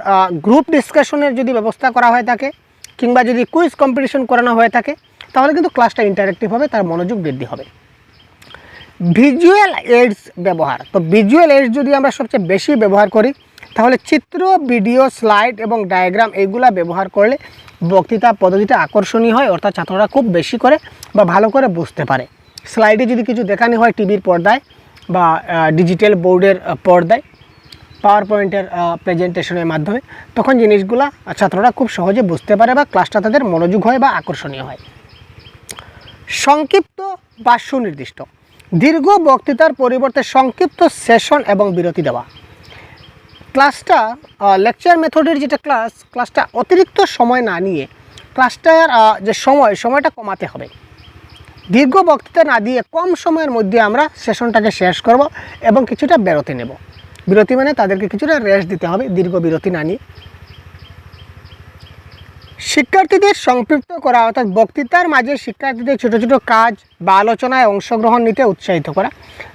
গ্রুপ ডিসকাশনের যদি ব্যবস্থা করা হয়ে থাকে, কিংবা যদি কুইজ কম্পিটিশন করানো হয়ে থাকে, তাহলে কিন্তু ক্লাসটা ইন্টারেক্টিভ হবে, তার মনোযোগ বৃদ্ধি হবে। ভিজুয়াল এইডস ব্যবহার, তো ভিজুয়াল এইডস যদি আমরা সবচেয়ে বেশি ব্যবহার করি, তাহলে চিত্র, ভিডিও, স্লাইড এবং ডায়াগ্রাম এইগুলা ব্যবহার করলে বক্তৃতা পদ্ধতিটা আকর্ষণীয় হয়, অর্থাৎ ছাত্ররা খুব বেশি করে বা ভালো করে বুঝতে পারে। স্লাইডে যদি কিছু দেখানো হয় টিভির পর্দায় বা ডিজিটাল বোর্ডের পর্দায়, পাওয়ার পয়েন্টের প্রেজেন্টেশনের মাধ্যমে, তখন জিনিসগুলা ছাত্ররা খুব সহজে বুঝতে পারে বা ক্লাসটা তাদের মনোযোগ হয় বা আকর্ষণীয় হয়। সংক্ষিপ্ত বা সুনির্দিষ্ট, দীর্ঘ বক্তৃতার পরিবর্তে সংক্ষিপ্ত সেশন এবং বিরতি দেওয়া। ক্লাসটা লেকচার মেথডের যেটা ক্লাসটা অতিরিক্ত সময় না নিয়ে ক্লাসটার যে সময়টা কমাতে হবে। দীর্ঘ বক্তৃতা না দিয়ে কম সময়ের মধ্যে আমরা সেশনটাকে শেষ করব এবং কিছুটা বিরতি নেব। বিরতি মানে তাদেরকে কিছুটা রেস্ট দিতে হবে, দীর্ঘ বিরতি না নিয়ে। শিক্ষার্থীদের সম্পৃক্ত করা, অর্থাৎ বক্তৃতার মাঝে শিক্ষার্থীদের ছোটো ছোটো কাজ বা আলোচনায় অংশগ্রহণ নিতে উৎসাহিত করা।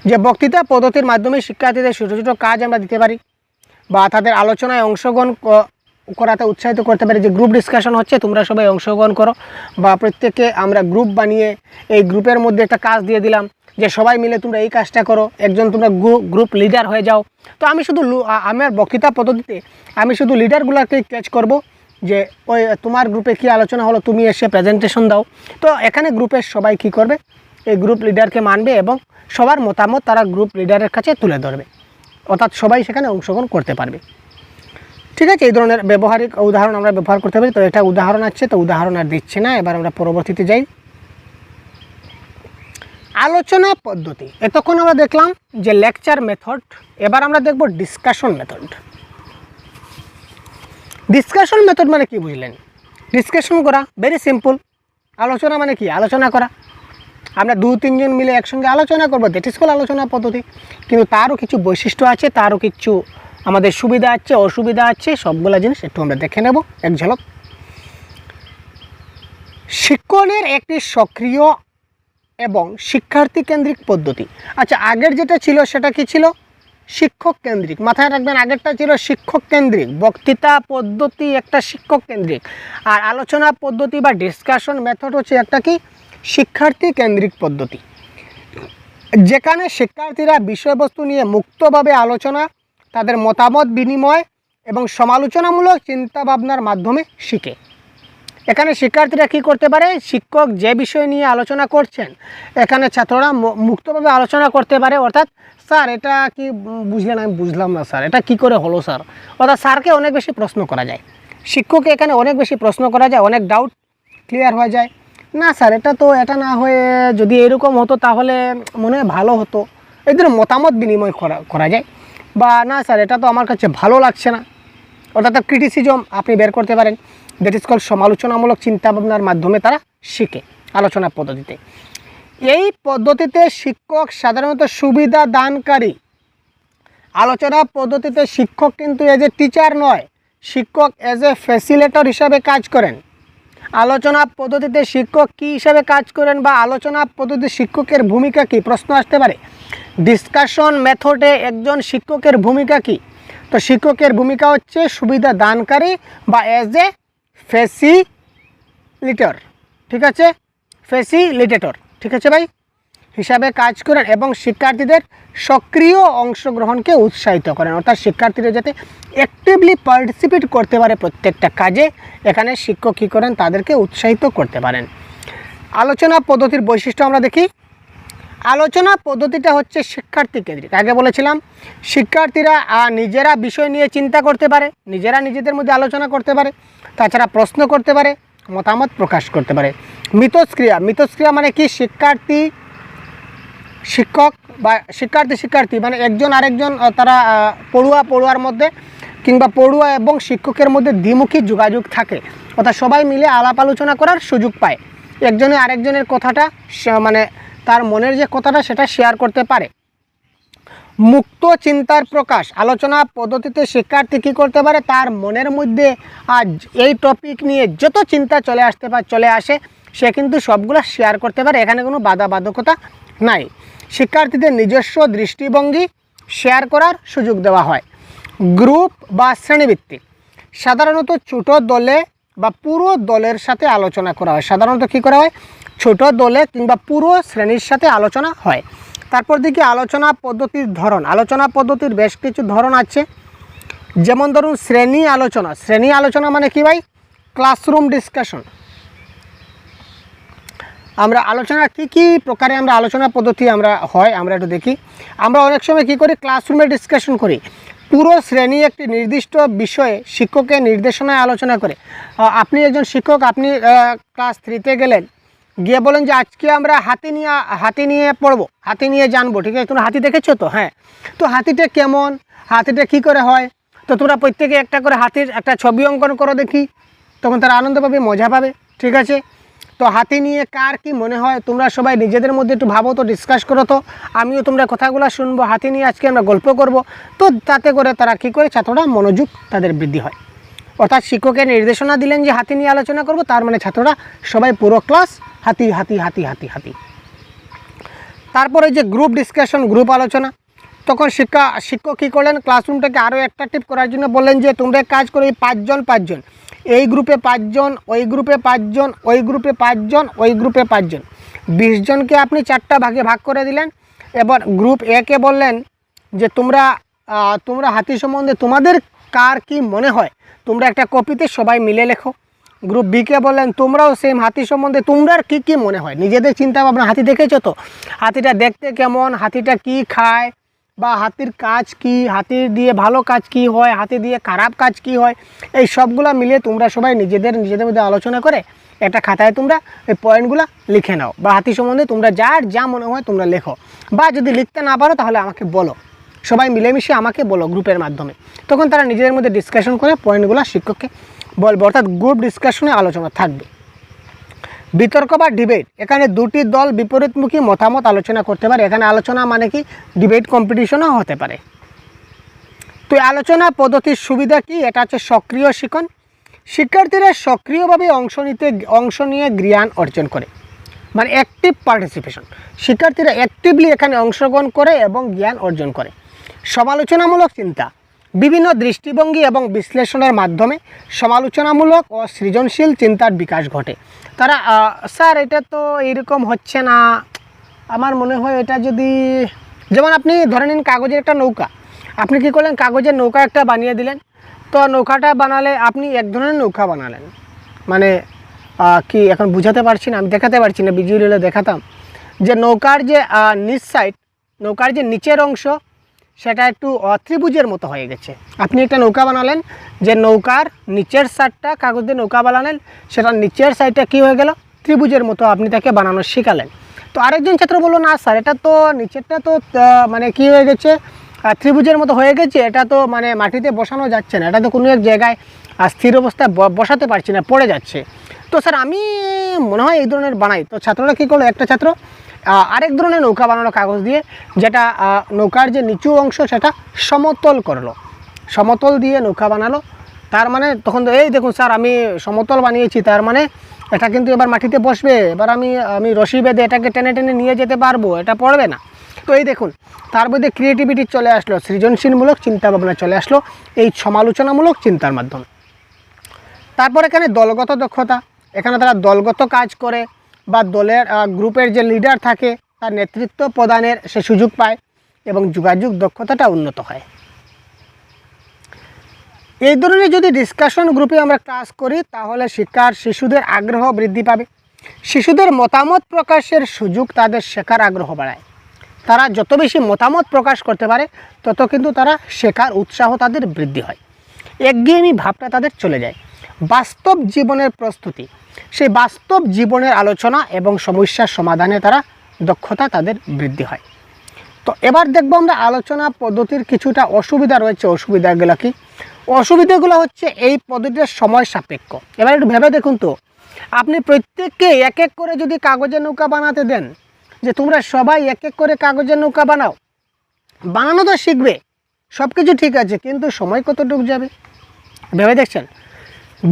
যে বক্তৃতা পদ্ধতির মাধ্যমে শিক্ষার্থীদের ছোটো ছোটো কাজ আমরা দিতে পারি বা তাদের আলোচনায় অংশগ্রহণ করাতে উৎসাহিত করতে পারি। যে গ্রুপ ডিসকাশন হচ্ছে, তোমরা সবাই অংশগ্রহণ করো, বা প্রত্যেকে আমরা গ্রুপ বানিয়ে এই গ্রুপের মধ্যে একটা কাজ দিয়ে দিলাম যে সবাই মিলে তোমরা এই কাজটা করো, একজন তোমরা গ্রুপ লিডার হয়ে যাও। তো আমি শুধু আমার বক্তৃতা পদ্ধতিতে আমি শুধু লিডারগুলোকে ক্যাচ করব, যে ওই তোমার গ্রুপে কি আলোচনা হলো, তুমি এসে প্রেজেন্টেশন দাও। তো এখানে গ্রুপের সবাই কি করবে, এই গ্রুপ লিডারকে মানবে এবং সবার মতামত তারা গ্রুপ লিডারের কাছে তুলে ধরবে, অর্থাৎ সবাই সেখানে অংশগ্রহণ করতে পারবে। ঠিক আছে, এই ধরনের ব্যবহারিক উদাহরণ আমরা ব্যবহার করতে পারি। তো এটা উদাহরণ আছে, তো উদাহরণ আর দিচ্ছি না, এবার আমরা পরবর্তীতে যাই। আলোচনা পদ্ধতি, এতক্ষণ আমরা দেখলাম যে লেকচার মেথড, এবার আমরা দেখব ডিসকাশন মেথড। ডিসকাশন মেথড মানে কি বুঝলেন? ডিসকাশন করা, ভেরি সিম্পল। আলোচনা মানে কি, আলোচনা করা। আমরা 2-3 জন মিলে একসঙ্গে আলোচনা করবো, দ্যাট ইজ কল আলোচনা পদ্ধতি। কিন্তু তারও কিছু বৈশিষ্ট্য আছে, তারও কিছু আমাদের সুবিধা আছে, অসুবিধা আছে, সবগুলো জিনিস একটু আমরা দেখে নেব এক ঝলক। শিক্ষণের একটি সক্রিয় এবং শিক্ষার্থী কেন্দ্রিক পদ্ধতি। আচ্ছা, আগের যেটা ছিল সেটা কি ছিল? শিক্ষক কেন্দ্রিক। মাথায় রাখবেন, আগেরটা ছিল শিক্ষক কেন্দ্রিক, বক্তৃতা পদ্ধতি একটা শিক্ষক কেন্দ্রিক, আর আলোচনা পদ্ধতি বা ডিসকাশন মেথড হচ্ছে একটা কি, শিক্ষার্থী কেন্দ্রিক পদ্ধতি, যেখানে শিক্ষার্থীরা বিষয়বস্তু নিয়ে মুক্তভাবে আলোচনা, তাদের মতামত বিনিময় এবং সমালোচনামূলক চিন্তাভাবনার মাধ্যমে শিখে। এখানে শিক্ষার্থীরা কী করতে পারে, শিক্ষক যে বিষয় নিয়ে আলোচনা করছেন এখানে ছাত্ররা মুক্তভাবে আলোচনা করতে পারে। অর্থাৎ স্যার এটা কি বুঝলেন, আমি বুঝলাম না স্যার, এটা কি করে হলো স্যার। অর্থাৎ স্যারকে অনেক বেশি প্রশ্ন করা যায়, শিক্ষককে এখানে অনেক বেশি প্রশ্ন করা যায়, অনেক ডাউট ক্লিয়ার হয়ে যায়। না স্যার, এটা না হয়ে যদি এরকম হতো তাহলে মনে হয় ভালো হতো, এই ধরনের মতামত বিনিময় করা যায়। বা না স্যার, এটা তো আমার কাছে ভালো লাগছে না, অর্থাৎ ক্রিটিসিজম আপনি বের করতে পারেন। দ্যাট ইজ কল সমালোচনামূলক চিন্তাভাবনার মাধ্যমে তারা শিখে আলোচনা পদ্ধতিতে। এই পদ্ধতিতে শিক্ষক সাধারণত সুবিধা দানকারী। আলোচনা পদ্ধতিতে শিক্ষক কিন্তু এজ এ টিচার নয়, শিক্ষক এজ এ ফ্যাসিলিটেটর হিসাবে কাজ করেন। আলোচনা পদ্ধতিতে শিক্ষক কী হিসাবে কাজ করেন বা আলোচনা পদ্ধতিতে শিক্ষকের ভূমিকা কী, প্রশ্ন আসতে পারে। ডিসকাশন মেথডে একজন শিক্ষকের ভূমিকা কী? তো শিক্ষকের ভূমিকা হচ্ছে সুবিধা দানকারী বা এজ এ ফ্যাসিলিটেটর। ঠিক আছে, ফ্যাসিলিটেটর, ঠিক আছে ভাই, হিসাবে কাজ করেন এবং শিক্ষার্থীদের সক্রিয় অংশগ্রহণকে উৎসাহিত করেন। অর্থাৎ শিক্ষার্থীরা যাতে অ্যাক্টিভলি পার্টিসিপেট করতে পারে প্রত্যেকটা কাজে, এখানে শিক্ষক কী করেন, তাদেরকে উৎসাহিত করতে পারেন। আলোচনা পদ্ধতির বৈশিষ্ট্য আমরা দেখি। আলোচনা পদ্ধতিটা হচ্ছে শিক্ষার্থী কেন্দ্রিক। আগে বলেছিলাম শিক্ষার্থীরা নিজেরা বিষয় নিয়ে চিন্তা করতে পারে, নিজেরা নিজেদের মধ্যে আলোচনা করতে পারে, তাছাড়া প্রশ্ন করতে পারে, মতামত প্রকাশ করতে পারে। মিথস্ক্রিয়া, মিথস্ক্রিয়া মানে কি, শিক্ষক বা শিক্ষার্থী মানে একজন আরেকজন, তারা পড়ুয়ার মধ্যে কিংবা পড়ুয়া এবং শিক্ষকের মধ্যে দ্বিমুখী যোগাযোগ থাকে, অর্থাৎ সবাই মিলে আলাপ আলোচনা করার সুযোগ পায়, একজনে আরেকজনের কথাটা মানে তার মনের যে কথাটা সেটা শেয়ার করতে পারে। মুক্ত চিন্তার প্রকাশ। আলোচনা পদ্ধতিতে শিক্ষার্থী কী করতে পারে, তার মনের মধ্যে এই টপিক নিয়ে যত চিন্তা চলে আসে সে কিন্তু সবগুলো শেয়ার করতে পারে, এখানে কোনো বাধ্যকতা নাই। শিক্ষার্থীদের নিজস্ব দৃষ্টিভঙ্গি শেয়ার করার সুযোগ দেওয়া হয়। গ্রুপ বা শ্রেণীভিত্তিক, সাধারণত ছোট দলে বা পুরো দলের সাথে আলোচনা করা হয়। সাধারণত কী করা হয়, ছোট দলে কিংবা পুরো শ্রেণীর সাথে আলোচনা হয়। তারপর দেখি আলোচনা পদ্ধতির ধরন। আলোচনা পদ্ধতির বেশ কিছু ধরন আছে, যেমন ধরুন শ্রেণী আলোচনা। শ্রেণী আলোচনা মানে কি ভাই, ক্লাসরুম ডিসকাশন। আমরা আলোচনা কী প্রকারে আমরা আলোচনা পদ্ধতি আমরা একটু দেখি। আমরা অনেক সময় কী করি, ক্লাসরুমে ডিসকাশন করি। পুরো শ্রেণী একটি নির্দিষ্ট বিষয়ে শিক্ষকের নির্দেশনায় আলোচনা করে। আপনি একজন শিক্ষক, আপনি ক্লাস 3-তে গেলেন, গিয়ে বলেন যে আজকে আমরা হাতি নিয়ে পড়বো, হাতি নিয়ে জানবো, ঠিক আছে? তোমরা হাতি দেখেছো তো? হ্যাঁ। তো হাতিটা কেমন, হাতিটা কী করে হয়, তো তোমরা প্রত্যেকে একটা করে হাতির একটা ছবি অঙ্কন করো দেখি, তখন তারা আনন্দ পাবে, মজা পাবে, ঠিক আছে? তো হাতি নিয়ে কার কি মনে হয় তোমরা সবাই নিজেদের মধ্যে একটু ভাবো তো, ডিসকাস করো তো, আমিও তোমরা কথাগুলো শুনবো, হাতি নিয়ে আজকে আমরা গল্প করব। তো তাতে করে তারা কী করে, ছাত্ররা মনোযোগ তাদের বৃদ্ধি হয়। অর্থাৎ শিক্ষকের নির্দেশনা দিলেন যে হাতি নিয়ে আলোচনা করব, তার মানে ছাত্ররা সবাই পুরো ক্লাস হাতি হাতি হাতি হাতি হাতি। তারপরে যে গ্রুপ ডিসকাশন, গ্রুপ আলোচনা, তখন শিক্ষক কী করলেন, ক্লাসরুমটাকে আরও অ্যাট্রাকটিভ করার জন্য বললেন যে তোমরা কাজ করো, এই 5 জন, এই গ্রুপে 5 জন, ওই গ্রুপে 5 জন, ওই গ্রুপে 5 জন, ওই গ্রুপে 5 জন, 20 জনকে আপনি 4টা ভাগে ভাগ করে দিলেন। এবার গ্রুপ একে বললেন যে তোমরা হাতি সম্বন্ধে তোমাদের কার কি মনে হয় তোমরা একটা কপিতে সবাই মিলে লেখো। গ্রুপ বিকে বললেন তোমরাও সেম হাতি সম্বন্ধে তোমরা কী মনে হয়, নিজেদের চিন্তা ভাবনা। হাতি দেখেছো তো, হাতিটা দেখতে কেমন, হাতিটা কি খায়, বা হাতির কাজ কি, হাতির দিয়ে ভালো কাজ কি হয়, হাতি দিয়ে খারাপ কাজ কি হয়, এই সবগুলো মিলিয়ে তোমরা সবাই নিজেদের মধ্যে আলোচনা করে একটা খাতায় তোমরা এই পয়েন্টগুলো লিখে নাও, বা হাতি সম্বন্ধে তোমরা যা মনে হয় তোমরা লেখো, বা যদি লিখতে না পারো তাহলে আমাকে বলো, সবাই মিলেমিশে আমাকে বলো গ্রুপের মাধ্যমে। তখন তারা নিজেদের মধ্যে ডিসকাশন করে পয়েন্টগুলো শিক্ষককে বলবে, অর্থাৎ গ্রুপ ডিসকাশনে আলোচনা থাকবে। বিতর্ক বা ডিবেট, এখানে দুটি দল বিপরীতমুখী মতামত আলোচনা করতে পারে। এখানে আলোচনা মানে কি, ডিবেট কম্পিটিশনও হতে পারে। তো আলোচনা পদ্ধতির সুবিধা কি, এটা হচ্ছে সক্রিয় শিখন। শিক্ষার্থীরা সক্রিয়ভাবে অংশ নিয়ে জ্ঞান অর্জন করে, মানে অ্যাক্টিভ পার্টিসিপেশন। শিক্ষার্থীরা অ্যাক্টিভলি এখানে অংশগ্রহণ করে এবং জ্ঞান অর্জন করে। সমালোচনামূলক চিন্তা, বিভিন্ন দৃষ্টিভঙ্গি এবং বিশ্লেষণের মাধ্যমে সমালোচনামূলক ও সৃজনশীল চিন্তার বিকাশ ঘটে। তারা স্যার এটা তো এইরকম হচ্ছে না, আমার মনে হয় এটা যদি, যেমন আপনি ধরে নিন কাগজের একটা নৌকা, আপনি কী করলেন, কাগজের নৌকা একটা বানিয়ে দিলেন। তো নৌকাটা বানালে আপনি এক ধরনের নৌকা বানালেন, মানে কি এখন বুঝাতে পারছি না, আমি দেখাতে পারছি না, ভিজুয়ালি দেখাতাম যে নৌকার যে নিচ সাইড, নৌকার যে নিচের অংশ সেটা একটু ত্রিভুজের মতো হয়ে গেছে। আপনি একটা নৌকা বানালেন, যে নৌকার নিচের সাইডটা কাগজ দিয়ে নৌকা বানালেন, সেটা নিচের সাইডটা কী হয়ে গেল, ত্রিভুজের মতো আপনি তাকে বানানো শেখালেন। তো আরেকজন ছাত্র বললো না স্যার এটা তো নিচেরটা তো মানে কী হয়ে গেছে, ত্রিভুজের মতো হয়ে গেছে, এটা তো মানে মাটিতে বসানো যাচ্ছে না, এটা তো কোনো এক জায়গায় স্থির অবস্থায় বসাতে পারছি না, পড়ে যাচ্ছে। তো স্যার আমি মনে হয় এই ধরনের বানাই। তো ছাত্ররা কী করলো, একটা ছাত্র আরেক ধরনের নৌকা বানানো কাগজ দিয়ে, যেটা নৌকার যে নিচু অংশ সেটা সমতল করলো, সমতল দিয়ে নৌকা বানালো। তার মানে তখন এই দেখুন স্যার আমি সমতল বানিয়েছি, তার মানে এটা কিন্তু এবার মাটিতে বসবে, এবার আমি রশি বেঁধে এটাকে টেনে টেনে নিয়ে যেতে পারবো, এটা পড়বে না। তো এই দেখুন তার মধ্যে ক্রিয়েটিভিটি চলে আসলো, সৃজনশীলমূলক চিন্তাভাবনা চলে আসলো এই সমালোচনামূলক চিন্তার মাধ্যমে। তারপর এখানে দলগত দক্ষতা, এখানে তারা দলগত কাজ করে বা দলের গ্রুপের যে লিডার থাকে তার নেতৃত্ব প্রদানের সে সুযোগ পায় এবং যোগাযোগ দক্ষতাটা উন্নত হয়। এই ধরনের যদি ডিসকাশন গ্রুপে আমরা কাজ করি তাহলে শিশুদের আগ্রহ বৃদ্ধি পাবে। শিশুদের মতামত প্রকাশের সুযোগ তাদের শেখার আগ্রহ বাড়ায়। তারা যত বেশি মতামত প্রকাশ করতে পারে তত কিন্তু তারা শেখার উৎসাহ তাদের বৃদ্ধি হয়, একঘেয়েমি ভাবটা তাদের চলে যায়। বাস্তব জীবনের প্রস্তুতি, সেই বাস্তব জীবনের আলোচনা এবং সমস্যার সমাধানে তারা দক্ষতা তাদের বৃদ্ধি হয়। তো এবার দেখবো আমরা আলোচনা পদ্ধতির কিছুটা অসুবিধা রয়েছে। অসুবিধাগুলো কি? অসুবিধাগুলো হচ্ছে এই পদ্ধতির সময় সাপেক্ষ। এবার একটু ভেবে দেখুন তো, আপনি প্রত্যেককে এক এক করে যদি কাগজের নৌকা বানাতে দেন, যে তোমরা সবাই এক এক করে কাগজের নৌকা বানাও, বানানো তো শিখবে, সব কিছু ঠিক আছে, কিন্তু সময় কতটুকু যাবে ভেবে দেখছেন?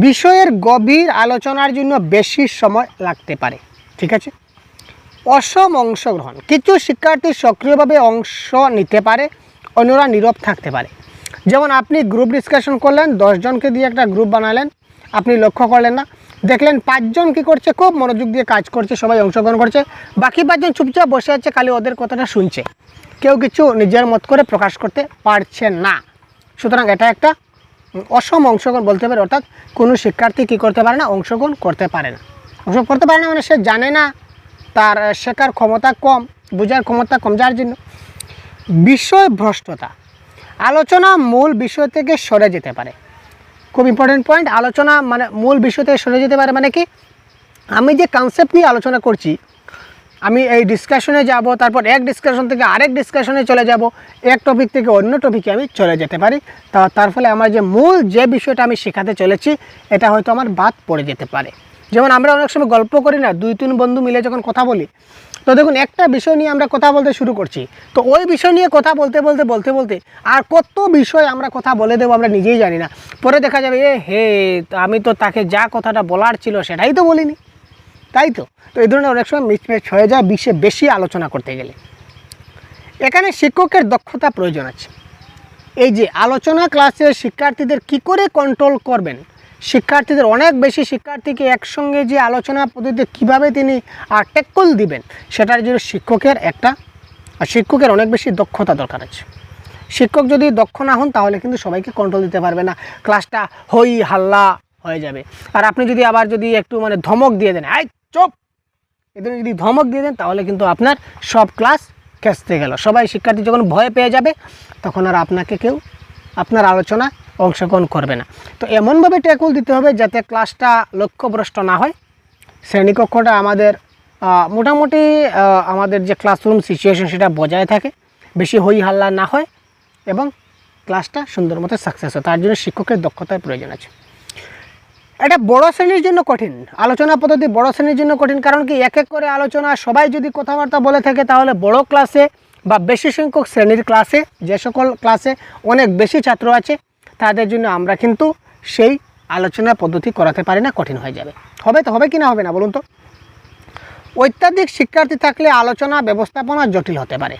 বিষয়ের গভীর আলোচনার জন্য বেশি সময় লাগতে পারে, ঠিক আছে। অসম অংশগ্রহণ, কিছু শিক্ষার্থী সক্রিয়ভাবে অংশ নিতে পারে, অন্যরা নীরব থাকতে পারে। যেমন আপনি গ্রুপ ডিসকাশন করলেন, 10 জনকে দিয়ে একটা গ্রুপ বানালেন, আপনি লক্ষ্য করলেন না, দেখলেন 5 জন কী করছে, খুব মনোযোগ দিয়ে কাজ করছে, সবাই অংশগ্রহণ করছে, বাকি 5 জন চুপচাপ বসে আছে, খালি ওদের কথাটা শুনছে, কেউ কিছু নিজের মত করে প্রকাশ করতে পারছে না। সুতরাং এটা একটা অসম অংশগ্রহণ বলতে পারে, অর্থাৎ কোনো শিক্ষার্থী কী করতে পারে না, অংশগ্রহণ করতে পারে না। অংশগ্রহণ করতে পারে না মানে সে জানে না, তার শেখার ক্ষমতা কম, বোঝার ক্ষমতা কম, যার জন্য। বিষয় ভ্রষ্টতা, আলোচনা মূল বিষয় থেকে সরে যেতে পারে। খুব ইম্পর্টেন্ট পয়েন্ট, আলোচনা মানে মূল বিষয় থেকে সরে যেতে পারে মানে কি, আমি যে কনসেপ্ট নিয়ে আলোচনা করছি, আমি এই ডিসকাশনে যাব, তারপর এক ডিসকাশন থেকে আরেক ডিসকাশনে চলে যাব, এক টপিক থেকে অন্য টপিকে আমি চলে যেতে পারি। তার ফলে আমার যে মূল যে বিষয়টা আমি শেখাতে চলেছি এটা হয়তো আমার বাদ পড়ে যেতে পারে। যেমন আমরা অনেক সময় গল্প করি না, 2-3 বন্ধু মিলে যখন কথা বলি, তো দেখুন একটা বিষয় নিয়ে আমরা কথা বলতে শুরু করছি, তো ওই বিষয় নিয়ে কথা বলতে বলতে আর কত বিষয় আমরা কথা বলে দেবো আমরা নিজেই জানি না। পরে দেখা যাবে আমি তো তাকে যা কথাটা বলার ছিল সেটাই তো বলিনি, তাই তো। তো এই ধরনের অনেক সময় মিসম্যাচ হয়ে যায় বেশি আলোচনা করতে গেলে। এখানে শিক্ষকের দক্ষতা প্রয়োজন আছে। এই যে আলোচনা ক্লাসে শিক্ষার্থীদের কি করে কন্ট্রোল করবেন, শিক্ষার্থীদের অনেক বেশি শিক্ষার্থীকে একসঙ্গে যে আলোচনা পদ্ধতিতে কীভাবে তিনি ট্যাকল দিবেন, সেটার জন্য শিক্ষকের অনেক বেশি দক্ষতা দরকার আছে। শিক্ষক যদি দক্ষ না হন তাহলে কিন্তু সবাইকে কন্ট্রোল দিতে পারবে না, ক্লাসটা হই হাল্লা হয়ে যাবে। আর আপনি যদি আবার একটু ধমক দিয়ে দেন, চুপ, এদের যদি ধমক দিয়ে দেন তাহলে কিন্তু আপনার সব ক্লাস খেসতে গেল। সবাই শিক্ষার্থী যখন ভয় পেয়ে যাবে তখন আর আপনার আলোচনা অংশগ্রহণ করবে না। তো এমনভাবে ট্যাকল দিতে হবে যাতে ক্লাসটা লক্ষ্যভ্রষ্ট না হয়, শ্রেণীকক্ষটা আমাদের মোটামুটি আমাদের যে ক্লাসরুম সিচুয়েশন সেটা বজায় থাকে, বেশি হই হাল্লা না হয় এবং ক্লাসটা সুন্দর মতো সাকসেস হয়। তার জন্য শিক্ষকের দক্ষতার প্রয়োজন আছে। এটা বড় শ্রেণীর জন্য কঠিন, আলোচনা পদ্ধতি বড় শ্রেণীর জন্য কঠিন, কারণ কি এক এক করে আলোচনা সবাই যদি কথাবার্তা বলে থাকে তাহলে বড় ক্লাসে বা বেশি সংখ্যক শ্রেণীর ক্লাসে, যে সকল ক্লাসে অনেক বেশি ছাত্র আছে তাদের জন্য আমরা কিন্তু সেই আলোচনা পদ্ধতি করাতে পারি না, কঠিন হয়ে যাবে। হবে কি না হবে না বলুন তো? অত্যাধিক শিক্ষার্থী থাকলে আলোচনা ব্যবস্থাপনা জটিল হতে পারে।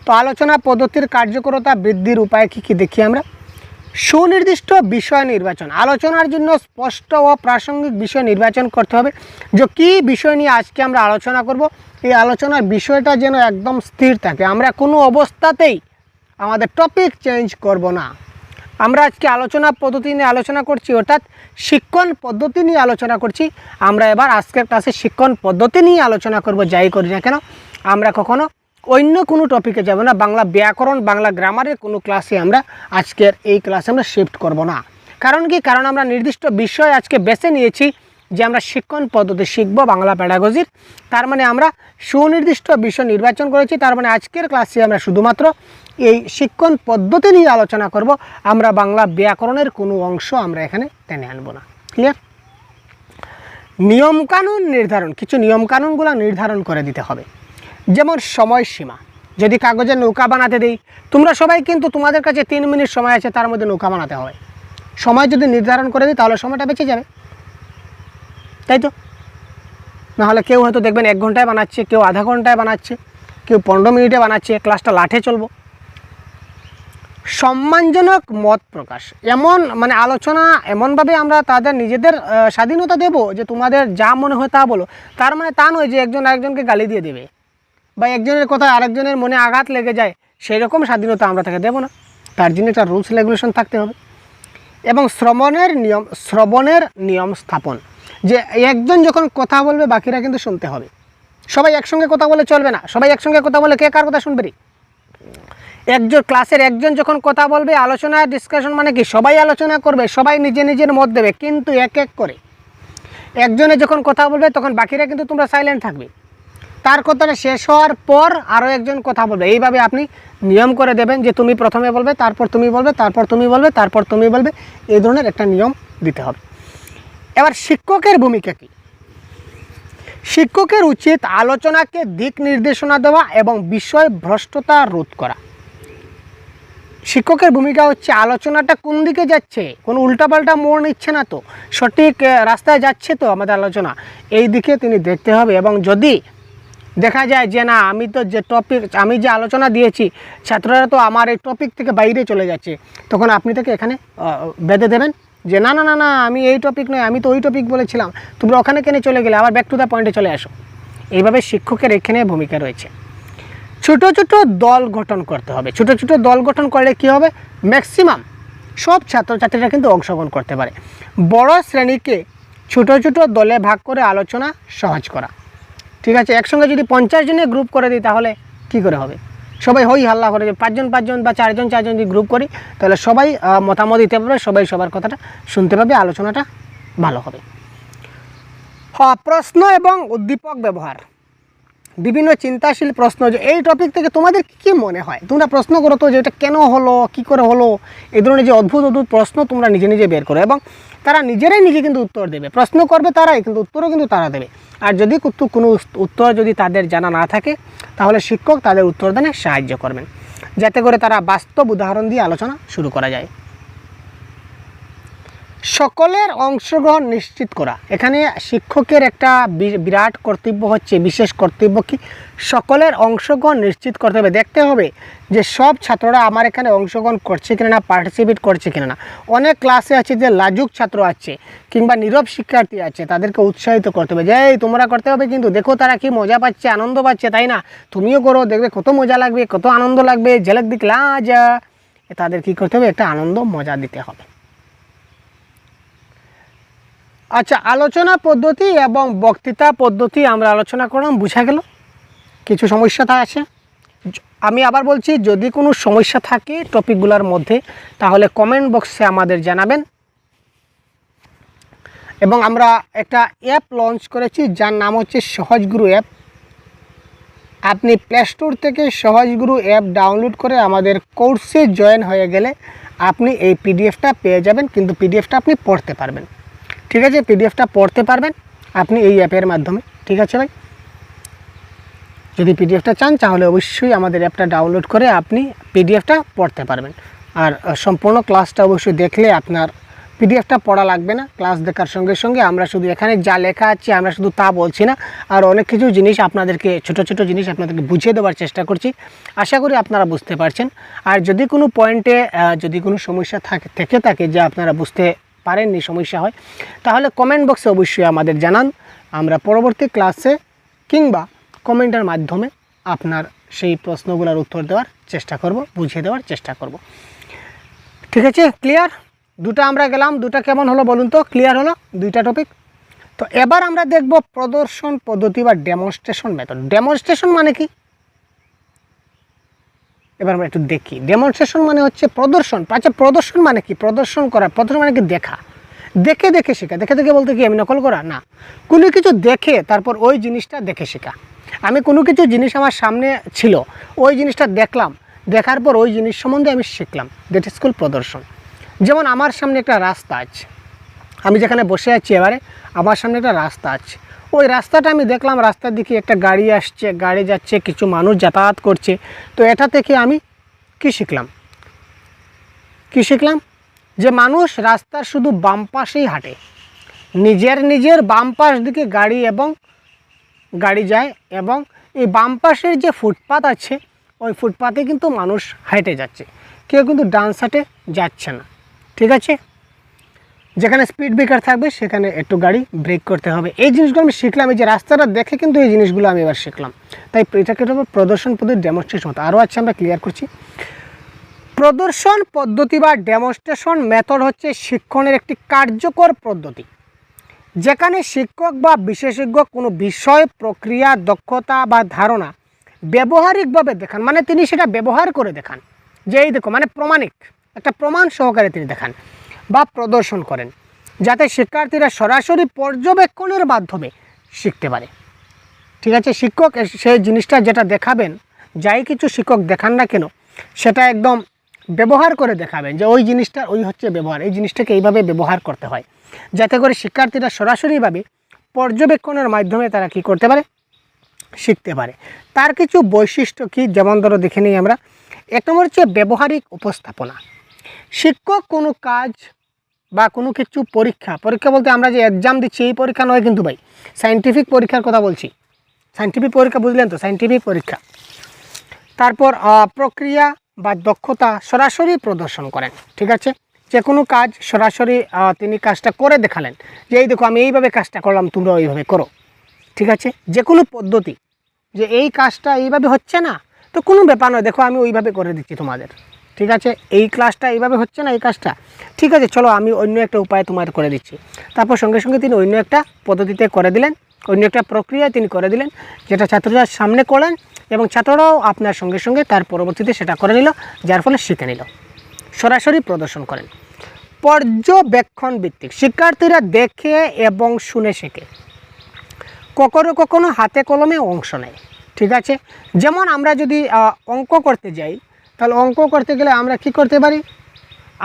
তো আলোচনা পদ্ধতির কার্যকরতা বৃদ্ধির উপায় কী দেখি আমরা। সুনির্দিষ্ট বিষয় নির্বাচন, আলোচনার জন্য স্পষ্ট ও প্রাসঙ্গিক বিষয় নির্বাচন করতে হবে। যে কী বিষয় নিয়ে আজকে আমরা আলোচনা করব, এই আলোচনার বিষয়টা যেন একদম স্থির থাকে, আমরা কোনো অবস্থাতেই আমাদের টপিক চেঞ্জ করব না। আমরা আজকে আলোচনা পদ্ধতি নিয়ে আলোচনা করছি, অর্থাৎ শিক্ষণ পদ্ধতি নিয়ে আলোচনা করছি। আমরা এবার আজকের ক্লাসে শিক্ষণ পদ্ধতি নিয়ে আলোচনা করব, যাই করি না কেন। আমরা কখনো অন্য কোনো টপিকে যাব না, বাংলা ব্যাকরণ, বাংলা গ্রামারের কোনো ক্লাসে আমরা আজকের এই ক্লাসে আমরা শিফট করব না। কারণ কি, কারণ আমরা নির্দিষ্ট বিষয় আজকে বেছে নিয়েছি যে আমরা শিক্ষণ পদ্ধতি শিখব বাংলা প্যাডাগজির। তার মানে আমরা সুনির্দিষ্ট বিষয় নির্বাচন করেছি, তার মানে আজকের ক্লাসে আমরা শুধুমাত্র এই শিক্ষণ পদ্ধতি নিয়ে আলোচনা করব, আমরা বাংলা ব্যাকরণের কোনো অংশ আমরা এখানে টেনে আনব না। ক্লিয়ার? নিয়মকানুন নির্ধারণ, কিছু নিয়মকানুনগুলো নির্ধারণ করে দিতে হবে। যেমন সময়সীমা, যদি কাগজের নৌকা বানাতে দিই, তোমরা সবাই কিন্তু তোমাদের কাছে 3 মিনিট সময় আছে, তার মধ্যে নৌকা বানাতে হবে। সময় যদি নির্ধারণ করে দিই তাহলে সময়টা বেঁচে যাবে, তাই তো? নাহলে কেউ হয়তো দেখবেন 1 ঘন্টায় বানাচ্ছে, কেউ আধা ঘন্টায় বানাচ্ছে, কেউ 15 মিনিটে বানাচ্ছে, ক্লাসটা লাঠে চলবো। সম্মানজনক মত প্রকাশ, আলোচনা এমনভাবে আমরা তাদের নিজেদের স্বাধীনতা দেব যে তোমাদের যা মনে হয় তা বলো। তার মানে তা নয় যে একজন আরেকজনকে গালি দিয়ে দেবে বা একজনের কথায় আরেকজনের মনে আঘাত লেগে যায়, সেই রকম স্বাধীনতা আমরা তাকে দেব না। তার জন্য একটা রুলস রেগুলেশন থাকতে হবে। এবং শ্রবণের নিয়ম স্থাপন, যে একজন যখন কথা বলবে বাকিরা কিন্তু শুনতে হবে। সবাই একসঙ্গে কথা বলে চলবে না, সবাই একসঙ্গে কথা বলে কে কার কথা শুনবে? ক্লাসের একজন যখন কথা বলবে, আলোচনা ডিসকাশন মানে কি, সবাই আলোচনা করবে, সবাই নিজের মত দেবে, কিন্তু এক এক করে। একজনে যখন কথা বলবে তখন বাকিরা কিন্তু তোমরা সাইলেন্ট থাকবে, তার কথাটা শেষ হওয়ার পর আরও একজন কথা বলবে। এইভাবে আপনি নিয়ম করে দেবেন যে তুমি প্রথমে বলবে, তারপর তুমি বলবে, তারপর তুমি বলবে, তারপর তুমি বলবে, এই ধরনের একটা নিয়ম দিতে হবে। এবার শিক্ষকের ভূমিকা কী? শিক্ষকের উচিত আলোচনাকে দিক নির্দেশনা দেওয়া এবং বিষয় ভ্রষ্টতা রোধ করা। শিক্ষকের ভূমিকা হচ্ছে আলোচনাটা কোন দিকে যাচ্ছে, কোনো উল্টাপাল্টা মোড় নিচ্ছে না তো, সঠিক রাস্তায় যাচ্ছে তো আমাদের আলোচনা, এই দিকে তিনি দেখতে হবে। এবং যদি দেখা যায় যে না আমি তো যে টপিক আমি যে আলোচনা দিয়েছি ছাত্ররা তো আমার এই টপিক থেকে বাইরে চলে যাচ্ছে, তখন আপনি তাকে এখানে বেঁধে দেবেন যে না না না না আমি এই টপিক নয়, আমি তো ওই টপিক বলেছিলাম, তোমরা ওখানে কেন চলে গেলে, আবার ব্যাক টু দ্য পয়েন্টে চলে আসো। এইভাবে শিক্ষকের এখানে ভূমিকা রয়েছে। ছোট ছোট দল গঠন করতে হবে। ছোট ছোট দল গঠন করলে কি হবে, ম্যাক্সিমাম সব ছাত্রছাত্রীরা কিন্তু অংশগ্রহণ করতে পারে। বড় শ্রেণীকে ছোট ছোট দলে ভাগ করে আলোচনা সহজ করা। ঠিক আছে, একসঙ্গে যদি 50 জনের গ্রুপ করে দিই তাহলে কি করে হবে, সবাই হই হাল্লা করে, 5 জন 5 জন বা 4 জন 4 জন যদি গ্রুপ করি তাহলে সবাই মতামত দিতে পারবে, সবাই সবার কথাটা শুনতে পাবে, আলোচনাটা ভালো হবে। প্রশ্ন এবং উদ্দীপক ব্যবহার। বিভিন্ন চিন্তাশীল প্রশ্ন, যে এই টপিক থেকে তোমাদের কী মনে হয়, তোমরা প্রশ্ন করো তো যে এটা কেন হলো, কী করে হলো, এই ধরনের যে অদ্ভুত অদ্ভুত প্রশ্ন তোমরা নিজে নিজে বের করো, এবং তারা নিজেরাই নিজে কিন্তু উত্তর দেবে। প্রশ্ন করবে তারাই, কিন্তু উত্তরও কিন্তু তারা দেবে। আর যদি কোনো উত্তর যদি তাদের জানা না থাকে তাহলে শিক্ষক তাদের উত্তরদানে সাহায্য করবেন, যাতে করে তারা বাস্তব উদাহরণ দিয়ে আলোচনা শুরু করা যায়। সকলের অংশগ্রহণ নিশ্চিত করা। এখানে শিক্ষকের একটা বিরাট কর্তব্য হচ্ছে, বিশেষ কর্তব্য কি, সকলের অংশগ্রহণ নিশ্চিত করতে হবে। দেখতে হবে যে সব ছাত্ররা আমার এখানে অংশগ্রহণ করছে কিনা না, পার্টিসিপেট করছে কিনা না। অনেক ক্লাসে আছে যে লাজুক ছাত্র আছে কিংবা নীরব শিক্ষার্থী আছে, তাদেরকে উৎসাহিত করতে হবে যে এই তোমরা করতে হবে, কিন্তু দেখো তারা কি মজা পাচ্ছে, আনন্দ পাচ্ছে, তাই না, তুমিও করো, দেখবে কত মজা লাগবে, কত আনন্দ লাগবে, ঝলক দিকলা যা। তাদের কি করতে হবে, একটা আনন্দ মজা দিতে হবে। আচ্ছা, আলোচনা পদ্ধতি এবং বক্তৃতা পদ্ধতি আমরা আলোচনা করলাম, বোঝা গেল। কিছু সমস্যা আছে, আমি আবার বলছি, যদি কোনো সমস্যা থাকে টপিকগুলোর মধ্যে তাহলে কমেন্ট বক্সে আমাদের জানাবেন। এবং আমরা একটা অ্যাপ লঞ্চ করেছি যার নাম হচ্ছে সহজগুরু অ্যাপ। আপনি প্লে স্টোর থেকে সহজগুরু অ্যাপ ডাউনলোড করে আমাদের কোর্সে জয়েন হয়ে গেলে আপনি এই পিডিএফটা পেয়ে যাবেন, কিন্তু পিডিএফটা আপনি পড়তে পারবেন। ঠিক আছে, পিডিএফটা পড়তে পারবেন আপনি এই অ্যাপের মাধ্যমে। ঠিক আছে ভাই, যদি পিডিএফটা চান তাহলে অবশ্যই আমাদের অ্যাপটা ডাউনলোড করে আপনি পিডিএফটা পড়তে পারবেন। আর সম্পূর্ণ ক্লাসটা অবশ্যই দেখলে আপনার পিডিএফটা পড়া লাগবে না। ক্লাস দেখার সঙ্গে সঙ্গে আমরা শুধু এখানে যা লেখা আছে আমরা শুধু তা বলছি না, আর অনেক কিছু জিনিস আপনাদেরকে, ছোট ছোট জিনিস আপনাদেরকে বুঝিয়ে দেওয়ার চেষ্টা করছি। আশা করি আপনারা বুঝতে পারছেন। আর যদি কোনো পয়েন্টে যদি কোনো সমস্যা থেকে থাকে যে আপনারা বুঝতে পারেননি, সমস্যা হয়, তাহলে কমেন্ট বক্সে অবশ্যই আমাদের জানান। আমরা পরবর্তী ক্লাসে কিংবা কমেন্টের মাধ্যমে আপনার সেই প্রশ্নগুলোর উত্তর দেওয়ার চেষ্টা করব, বুঝিয়ে দেওয়ার চেষ্টা করব। ঠিক আছে, ক্লিয়ার? দুটা আমরা গেলাম, দুটা কেমন হলো বলুন তো? ক্লিয়ার হলো দুইটা টপিক? তো এবার আমরা দেখব প্রদর্শন পদ্ধতি বা ডেমনস্ট্রেশন মেথড। ডেমনস্ট্রেশন মানে কি এবার আমরা একটু দেখি। ডেমনস্ট্রেশন মানে হচ্ছে প্রদর্শন। আচ্ছা, প্রদর্শন মানে কি? প্রদর্শন করা, প্রদর্শন মানে কি? দেখা, দেখে দেখে শেখা। দেখে দেখে বলতে কি আমি নকল করা না, কোনো কিছু দেখে তারপর ওই জিনিসটা দেখে শেখা। আমি কোনো কিছু জিনিস আমার সামনে ছিল, ওই জিনিসটা দেখলাম, দেখার পর ওই জিনিস সম্বন্ধে আমি শিখলাম, দ্যাট ইজ কল্ড প্রদর্শন। যেমন আমার সামনে একটা রাস্তা আছে, আমি যেখানে বসে আছি এবারে আমার সামনে একটা রাস্তা আছে, ওই রাস্তাটা আমি দেখলাম, রাস্তার দিকে একটা গাড়ি আসছে, গাড়ি যাচ্ছে, কিছু মানুষ যাতায়াত করছে। তো এটা থেকে আমি কি শিখলাম? যে মানুষ রাস্তার শুধু বাম পাশেই হাঁটে, নিজের বাম পাশ দিকে গাড়ি যায়, এবং এই বাম পাশের যে ফুটপাত আছে ওই ফুটপাতে কিন্তু মানুষ হেঁটে যাচ্ছে, কেউ কিন্তু ডান সাইডে যাচ্ছে না। ঠিক আছে, যেখানে স্পিড ব্রেকার থাকবে সেখানে একটু গাড়ি ব্রেক করতে হবে। এই জিনিসগুলো আমি শিখলাম, এই যে রাস্তাটা দেখে কিন্তু এই জিনিসগুলো আমি এবার শিখলাম। তাই এটাকে প্রদর্শন পদ্ধতি, ডেমনস্ট্রেশন হতো। আরও আছে, আমরা ক্লিয়ার করছি। প্রদর্শন পদ্ধতি বা ডেমনস্ট্রেশন মেথড হচ্ছে শিক্ষণের একটি কার্যকর পদ্ধতি, যেখানে শিক্ষক বা বিশেষজ্ঞ কোনো বিষয়, প্রক্রিয়া, দক্ষতা বা ধারণা ব্যবহারিকভাবে দেখান, মানে তিনি সেটা ব্যবহার করে দেখান, যে এই দেখো, মানে প্রমাণিক, একটা প্রমাণ সহকারে তিনি দেখান বা প্রদর্শন করেন, যাতে শিক্ষার্থীরা সরাসরি পর্যবেক্ষণের মাধ্যমে শিখতে পারে। ঠিক আছে, শিক্ষক সেই জিনিসটা যেটা দেখাবেন, যাই কিছু শিক্ষক দেখান না কেন, সেটা একদম ব্যবহার করে দেখাবেন, যে ওই জিনিসটা ওই হচ্ছে ব্যবহার, এই জিনিসটাকে এইভাবে ব্যবহার করতে হয়, যাতে করে শিক্ষার্থীরা সরাসরিভাবে পর্যবেক্ষণের মাধ্যমে তারা কি করতে পারে, শিখতে পারে। তার কিছু বৈশিষ্ট্য কি, যেমন ধরো দেখে নিই আমরা। এক নম্বর হচ্ছে ব্যবহারিক উপস্থাপনা। শিক্ষক কোনো কাজ বা কোনো কিছু পরীক্ষা বলতে আমরা যে এক্সাম দিচ্ছি এই পরীক্ষা নয় কিন্তু ভাই, সায়েন্টিফিক পরীক্ষার কথা বলছি। সায়েন্টিফিক পরীক্ষা বুঝলেন তো, সায়েন্টিফিক পরীক্ষা। তারপর প্রক্রিয়া বা দক্ষতা সরাসরি প্রদর্শন করেন। ঠিক আছে, যে কোনো কাজ সরাসরি তিনি কাজটা করে দেখালেন, যে এই দেখো আমি এইভাবে কাজটা করলাম, তোমরা ওইভাবে করো। ঠিক আছে, যে কোনো পদ্ধতি, যে এই কাজটা এইভাবে হচ্ছে না তো কোনো ব্যাপার নয়, দেখো আমি ওইভাবে করে দিচ্ছি তোমাদের। ঠিক আছে, এই ক্লাসটা এইভাবে হচ্ছে না, এই কাজটা ঠিক আছে, চলো আমি অন্য একটা উপায়ে তোমার করে দিচ্ছি। তারপর সঙ্গে সঙ্গে তিনি অন্য একটা পদ্ধতিতে করে দিলেন, অন্য একটা প্রক্রিয়ায় তিনি করে দিলেন, যেটা ছাত্ররা সামনে করলেন এবং ছাত্ররাও আপনার সঙ্গে সঙ্গে তার পরবর্তীতে সেটা করে নিল, যার ফলে শিখে নিল। সরাসরি প্রদর্শন করেন। পর্যবেক্ষণ ভিত্তিক, শিক্ষার্থীরা দেখে এবং শুনে শেখে, কখনো কখনো হাতে কলমে অংশ নেয়। ঠিক আছে, যেমন আমরা যদি অঙ্ক করতে যাই, তাহলে অঙ্ক করতে গেলে আমরা কি করতে পারি,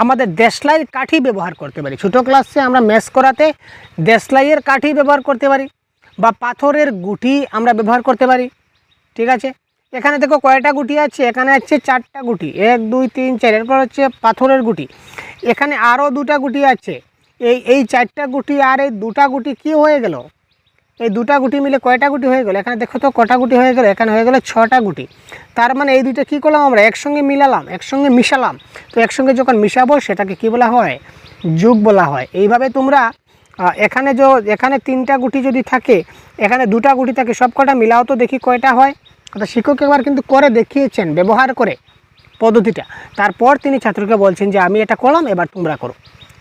আমাদের দেশলাইয়ের কাঠি ব্যবহার করতে পারি। ছোটো ক্লাসে আমরা ম্যাথস করাতে দেশলাইয়ের কাঠি ব্যবহার করতে পারি, বা পাথরের গুটি আমরা ব্যবহার করতে পারি। ঠিক আছে, এখানে দেখো কয়টা গুটি আছে, এখানে আছে 4টা গুটি, 1 2 3 4, এরপর হচ্ছে পাথরের গুটি, এখানে আরও 2টা গুটি আছে। এই 4টা গুটি আর এই 2টা গুটি কি হয়ে গেল, এই 2টা গুটি মিলে কয়টা গুটি হয়ে গেল, এখানে দেখো তো কটা গুটি হয়ে গেল, এখানে হয়ে গেল 6টা গুটি। তার মানে এই দুইটা কী করলাম আমরা, একসঙ্গে মিলালাম, একসঙ্গে মিশালাম। তো একসঙ্গে যখন মিশাবো সেটাকে কি বলা হয়, যোগ বলা হয়। এইভাবে তোমরা এখানে 3টা গুটি যদি থাকে, এখানে 2টা গুটি থাকে, সব কটা মিলাও তো দেখি কয়টা হয়। অর্থাৎ শিক্ষক একবার কিন্তু করে দেখিয়েছেন ব্যবহার করে পদ্ধতিটা, তারপর তিনি ছাত্রকে বলছেন যে আমি এটা করলাম, এবার তোমরা করো।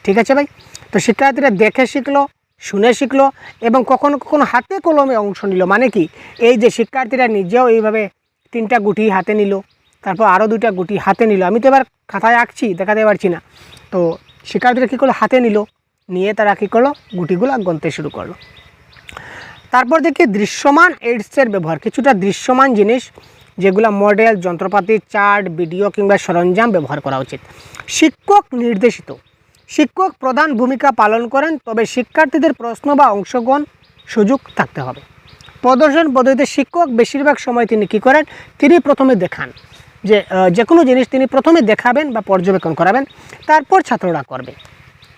ঠিক আছে ভাই, তো শিক্ষার্থীরা দেখে শিখলো, শুনে শিখলো এবং কখনো কখনো হাতে কলমে অংশ নিল। মানে কি, এই যে শিক্ষার্থীরা নিজেও এইভাবে 3টা গুটি হাতে নিল, তারপর আরও 2টা গুটি হাতে নিল। আমি তো এবার খাতায় আঁকছি, দেখাতে পারছি না, তো শিক্ষার্থীরা কী করলো, হাতে নিল, নিয়ে তারা কী করলো, গুটিগুলো গণতে শুরু করলো। তারপর দেখি দৃশ্যমান এইডসের ব্যবহার। কিছুটা দৃশ্যমান জিনিস, যেগুলো মডেল, যন্ত্রপাতি, চার্ট, ভিডিও কিংবা সরঞ্জাম ব্যবহার করা উচিত। শিক্ষক নির্দেশিত, শিক্ষক প্রধান ভূমিকা পালন করেন, তবে শিক্ষার্থীদের প্রশ্ন বা অংশগ্রহণ সুযোগ থাকতে হবে। প্রদর্শন পদ্ধতিতে শিক্ষক বেশিরভাগ সময় তিনি কী করেন, তিনি প্রথমে দেখান, যে কোনো জিনিস তিনি প্রথমে দেখাবেন বা পর্যবেক্ষণ করাবেন, তারপর ছাত্ররা করবে।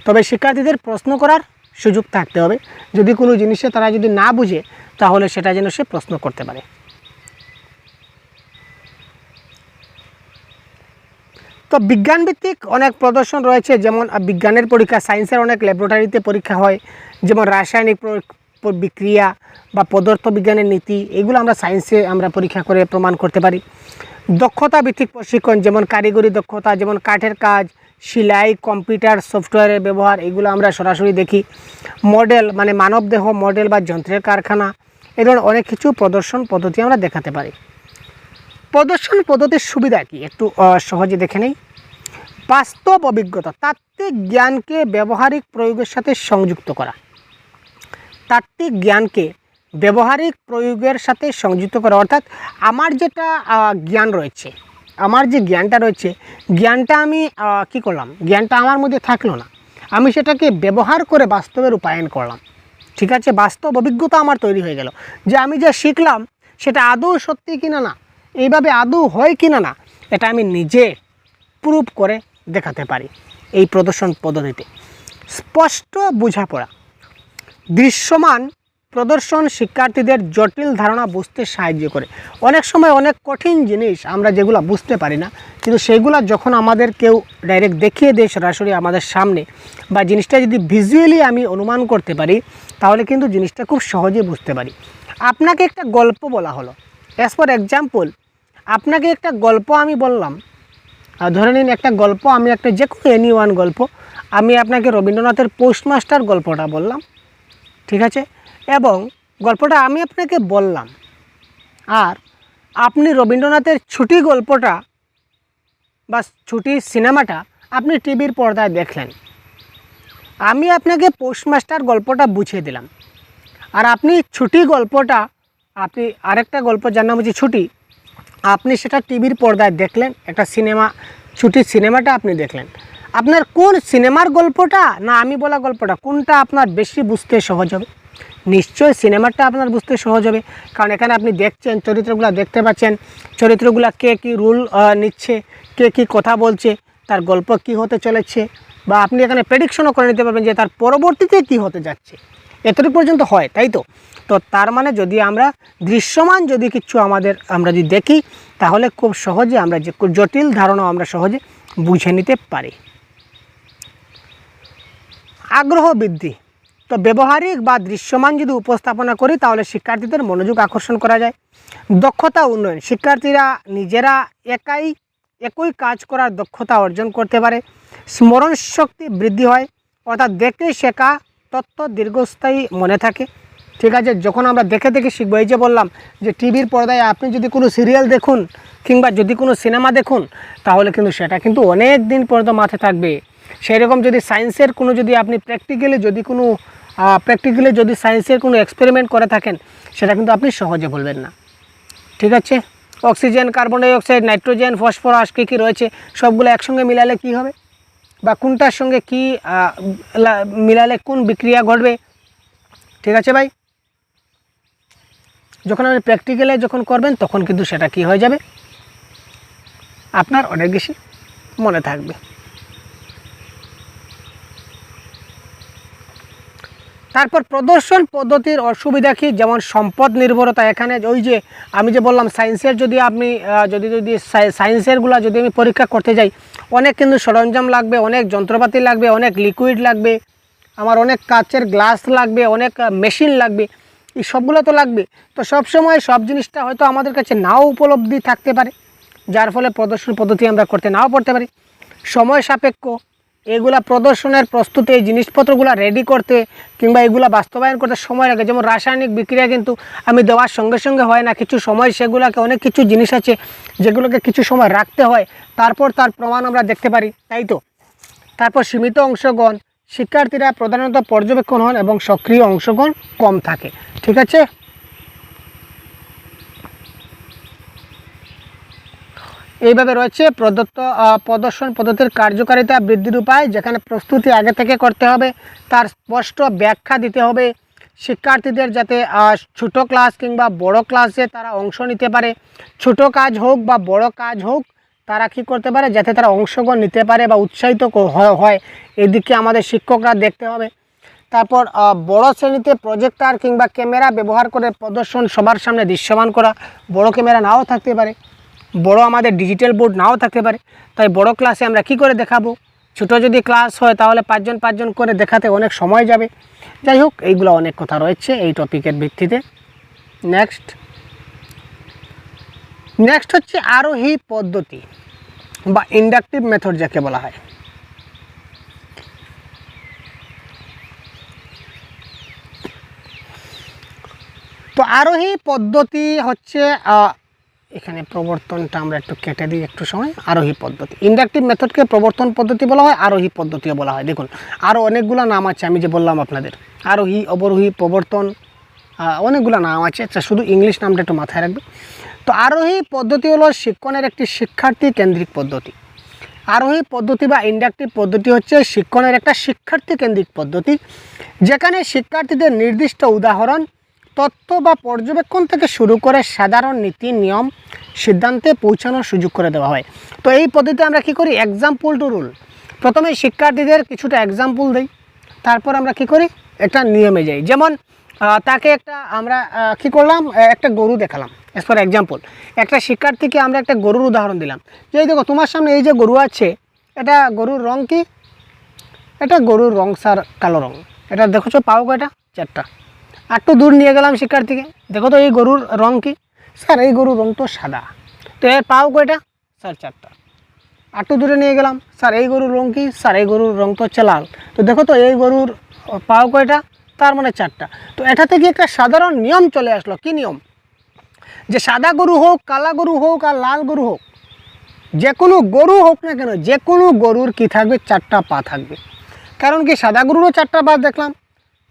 তবে শিক্ষার্থীদের প্রশ্ন করার সুযোগ থাকতে হবে, যদি কোনো জিনিসে তারা যদি না বুঝে তাহলে সেটা যেন সে প্রশ্ন করতে পারে। তো বিজ্ঞানভিত্তিক অনেক প্রদর্শন রয়েছে, যেমন বিজ্ঞানের পরীক্ষা, সায়েন্সের অনেক ল্যাবরেটরিতে পরীক্ষা হয়, যেমন রাসায়নিক বিক্রিয়া বা পদার্থবিজ্ঞানের নীতি, এগুলো আমরা সায়েন্সে আমরা পরীক্ষা করে প্রমাণ করতে পারি। দক্ষতা ভিত্তিক প্রশিক্ষণ, যেমন কারিগরি দক্ষতা, যেমন কাঠের কাজ, সেলাই, কম্পিউটার সফটওয়্যারের ব্যবহার, এগুলো আমরা সরাসরি দেখি। মডেল মানে মানবদেহ মডেল বা যন্ত্রের কারখানা, এ ধরনের অনেক কিছু প্রদর্শন পদ্ধতি আমরা দেখাতে পারি। প্রদর্শন পদ্ধতির সুবিধা কি, একটু সহজে দেখে নেই। বাস্তব অভিজ্ঞতা, তাত্ত্বিক জ্ঞানকে ব্যবহারিক প্রয়োগের সাথে সংযুক্ত করা। তাত্ত্বিক জ্ঞানকে ব্যবহারিক প্রয়োগের সাথে সংযুক্ত করা, অর্থাৎ আমার যেটা জ্ঞান রয়েছে, আমার যে জ্ঞানটা রয়েছে, জ্ঞানটা আমি কি করলাম, জ্ঞানটা আমার মধ্যে থাকলো না, আমি সেটাকে ব্যবহার করে বাস্তবে রূপায়ণ করলাম। ঠিক আছে, বাস্তব অভিজ্ঞতা আমার তৈরি হয়ে গেল, যে আমি যা শিখলাম সেটা আদৌ সত্যি কিনা না, এইভাবে আদৌ হয় কিনা না, এটা আমি নিজে প্রুফ করে দেখাতে পারি এই প্রদর্শন পদ্ধতিতে। স্পষ্ট বোঝাপড়া, দৃশ্যমান প্রদর্শন শিক্ষার্থীদের জটিল ধারণা বুঝতে সাহায্য করে। অনেক সময় অনেক কঠিন জিনিস আমরা যেগুলো বুঝতে পারি না, কিন্তু সেগুলো যখন আমাদের কেউ ডাইরেক্ট দেখিয়ে দেয় সরাসরি আমাদের সামনে, বা জিনিসটা যদি ভিজুয়ালি আমি অনুমান করতে পারি, তাহলে কিন্তু জিনিসটা খুব সহজে বুঝতে পারি। আপনাকে একটা গল্প বলা হলো, অ্যাজ ফর এক্সাম্পল আপনাকে একটা গল্প আমি বললাম, ধরে নিন একটা গল্প, আমি একটা যে কোনো এনি ওয়ান গল্প, আমি আপনাকে রবীন্দ্রনাথের পোস্টমাস্টার গল্পটা বললাম। ঠিক আছে, এবং গল্পটা আমি আপনাকে বললাম, আর আপনি রবীন্দ্রনাথের ছুটি গল্পটা বা ছুটি সিনেমাটা আপনি টিভির পর্দায় দেখলেন। আমি আপনাকে পোস্টমাস্টার গল্পটা বুঝিয়ে দিলাম, আর আপনি ছুটি গল্পটা, আপনি আরেকটা গল্প যার নাম হচ্ছে ছুটি, আপনি সেটা টিভির পর্দায় দেখলেন, একটা সিনেমা, ছুটির সিনেমাটা আপনি দেখলেন। আপনার কোন সিনেমার গল্পটা না আমি বলা গল্পটা, কোনটা আপনার বেশি বুঝতে সহজ হবে? নিশ্চয়ই সিনেমাটা আপনার বুঝতে সহজ হবে, কারণ এখানে আপনি দেখছেন চরিত্রগুলো, দেখতে পাচ্ছেন চরিত্রগুলো কে কী রুল নিচ্ছে, কে কী কথা বলছে, তার গল্প কি হতে চলেছে, বা আপনি এখানে প্রেডিকশনও করে নিতে পারবেন যে তার পরবর্তীতে কি হতে যাচ্ছে। এতটুকু পর্যন্ত হয়, তাই তো। তো তার মানে যদি আমরা দৃশ্যমান যদি কিছু আমরা যদি দেখি, তাহলে খুব সহজে আমরা যে জটিল ধারণা আমরা সহজে বুঝে নিতে পারি। আগ্রহ বৃদ্ধি। তো ব্যবহারিক বা দৃশ্যমান যদি উপস্থাপনা করি তাহলে শিক্ষার্থীদের মনোযোগ আকর্ষণ করা যায়। দক্ষতা উন্নয়ন, শিক্ষার্থীরা নিজেরা একই কাজ করার দক্ষতা অর্জন করতে পারে। স্মরণ শক্তি বৃদ্ধি হয়, অর্থাৎ দেখে শেখা তথ্য দীর্ঘস্থায়ী মনে থাকে। ঠিক আছে, যখন আমরা দেখে দেখে শিখবো, এই যে বললাম যে টিভির পর্দায় আপনি যদি কোনো সিরিয়াল দেখুন কিংবা যদি কোনো সিনেমা দেখুন, তাহলে কিন্তু সেটা কিন্তু অনেক দিন পর্যন্ত মাথায় থাকবে। সেই রকম যদি সায়েন্সের কোনো যদি আপনি প্র্যাকটিক্যালি যদি সায়েন্সের কোনো এক্সপেরিমেন্ট করে থাকেন, সেটা কিন্তু আপনি সহজে ভুলবেন না। ঠিক আছে, oxygen, carbon dioxide, nitrogen, phosphorus কী কী রয়েছে সবগুলো একসঙ্গে মিলালে কি হবে, বা কোনটার সঙ্গে কি মিলালে কোন বিক্রিয়া ঘটবে। ঠিক আছে ভাই, যখন আপনি প্র্যাকটিক্যালে যখন করবেন তখন কিন্তু সেটা কি হয়ে যাবে, আপনার অনেক বেশি মনে থাকবে। তারপর প্রদর্শন পদ্ধতির অসুবিধা কি, যেমন সম্পদ নির্ভরতা। এখানে ওই যে আমি যে বললাম সায়েন্সের যদি আপনি যদি সায়েন্সেরগুলো যদি আমি পরীক্ষা করতে যাই, অনেক কিন্তু সরঞ্জাম লাগবে, অনেক যন্ত্রপাতি লাগবে, অনেক লিকুইড লাগবে, আমার অনেক কাচের গ্লাস লাগবে, অনেক মেশিন লাগবে, এই সবগুলো তো লাগবে। তো সবসময় সব জিনিসটা হয়তো আমাদের কাছে নাও উপলব্ধি থাকতে পারে, যার ফলে প্রদর্শন পদ্ধতি আমরা করতে নাও পারতে পারি। সময় সাপেক্ষ, এগুলা প্রদর্শনের প্রস্তুতি, এই জিনিসপত্রগুলো রেডি করতে কিংবা এগুলা বাস্তবায়ন করতে সময় লাগে। যেমন রাসায়নিক বিক্রিয়া কিন্তু আমি দেওয়ার সঙ্গে সঙ্গে হয় না, কিছু সময় সেগুলোকে, অনেক কিছু জিনিস আছে যেগুলোকে কিছু সময় রাখতে হয়, তারপর তার প্রমাণ আমরা দেখতে পারি, তাই তো। তারপর সীমিত অংশগ্রহণ, শিক্ষার্থীরা প্রধানত পর্যবেক্ষণ হন এবং সক্রিয় অংশগ্রহণ কম থাকে। ঠিক আছে, এইভাবে রয়েছে প্রদত্ত প্রদর্শন পদ্ধতির কার্যকারিতা বৃদ্ধির উপায়, যেখানে প্রস্তুতি আগে থেকে করতে হবে, তার স্পষ্ট ব্যাখ্যা দিতে হবে শিক্ষার্থীদের, যাতে ছোটো ক্লাস কিংবা বড় ক্লাসে তারা অংশ নিতে পারে। ছোট কাজ হোক বা বড় কাজ হোক, তারা কী করতে পারে, যাতে তারা অংশগ্রহণ নিতে পারে বা উৎসাহিত হয়, এদিকে আমাদের শিক্ষকরা দেখতে হবে। তারপর বড় শ্রেণীতে প্রজেক্টর কিংবা ক্যামেরা ব্যবহার করে প্রদর্শন সবার সামনে দৃশ্যমান করা। বড় ক্যামেরা নাও থাকতে পারে, বড় আমাদের ডিজিটাল বোর্ড নাও থাকতে পারে, তাই বড় ক্লাসে আমরা কি করে দেখাবো। ছোট যদি ক্লাস হয় তাহলে পাঁচজন করে দেখাতে অনেক সময় যাবে। যাই হোক, এইগুলো অনেক কথা রয়েছে এই টপিকের ভিত্তিতে। নেক্সট হচ্ছে আরোহী পদ্ধতি বা ইন্ডাকটিভ মেথড যাকে বলা হয়। তো আরোহী পদ্ধতি হচ্ছে এখানে প্রবর্তনটা আমরা একটু কেটে দিই একটু সময়। আরোহী পদ্ধতি, ইন্ডাকটিভ মেথডকে প্রবর্তন পদ্ধতি বলা হয়, আরোহী পদ্ধতিও বলা হয়। দেখুন আরও অনেকগুলো নাম আছে, আমি যে বললাম আপনাদের আরোহী, অবরোহী, প্রবর্তন, অনেকগুলো নাম আছে, আচ্ছা শুধু ইংলিশ নামটা একটু মাথায় রাখবে। তো আরোহী পদ্ধতি হলো শিক্ষণের একটি শিক্ষার্থী কেন্দ্রিক পদ্ধতি। আরোহী পদ্ধতি বা ইন্ডাকটিভ পদ্ধতি হচ্ছে শিক্ষণের একটা শিক্ষার্থী কেন্দ্রিক পদ্ধতি, যেখানে শিক্ষার্থীদের নির্দিষ্ট উদাহরণ, তথ্য বা পর্যবেক্ষণ থেকে শুরু করে সাধারণ নীতি নিয়ম সিদ্ধান্তে পৌঁছানোর সুযোগ করে দেওয়া হয়। তো এই পদ্ধতিতে আমরা কি করি, এক্সাম্পল টু রুল, প্রথমে শিক্ষার্থীদের কিছুটা এক্সাম্পল দিই, তারপর আমরা কি করি, একটা নিয়মে যাই। যেমন তাকে আমরা কি করলাম, একটা গরু দেখালাম, অ্যাজ ফর এক্সাম্পল। একটা শিক্ষার্থীকে আমরা একটা গরুর উদাহরণ দিলাম, যে এই দেখো তোমার সামনে এই যে গরু আছে, এটা গরুর রং কি, এটা গরুর রং স্যার কালো রং। এটা দেখছো পাও কয়টা, 4টা। একটু দূর নিয়ে গেলাম শিক্ষার্থীকে, দেখো তো এই গরুর রং কি, স্যার এই গরুর রং তো সাদা। তো এর পাও কয়টা, স্যার 4টা। একটু দূরে নিয়ে গেলাম, স্যার এই গরুর রং কি, স্যার এই গরুর রং তো হচ্ছে লাল। তো দেখো তো এই গরুর পাও কয়টা, তার মানে 4টা। তো এটা থেকে একটা সাধারণ নিয়ম চলে আসলো, কি নিয়ম, যে সাদা গরু হোক, কালা গরু হোক আর লাল গরু হোক, যে কোনো গরু হোক না কেন, যে কোনো গরুর কি থাকবে, 4টা পা থাকবে। কারণ কি, সাদা গরুরও 4টা পা দেখলাম,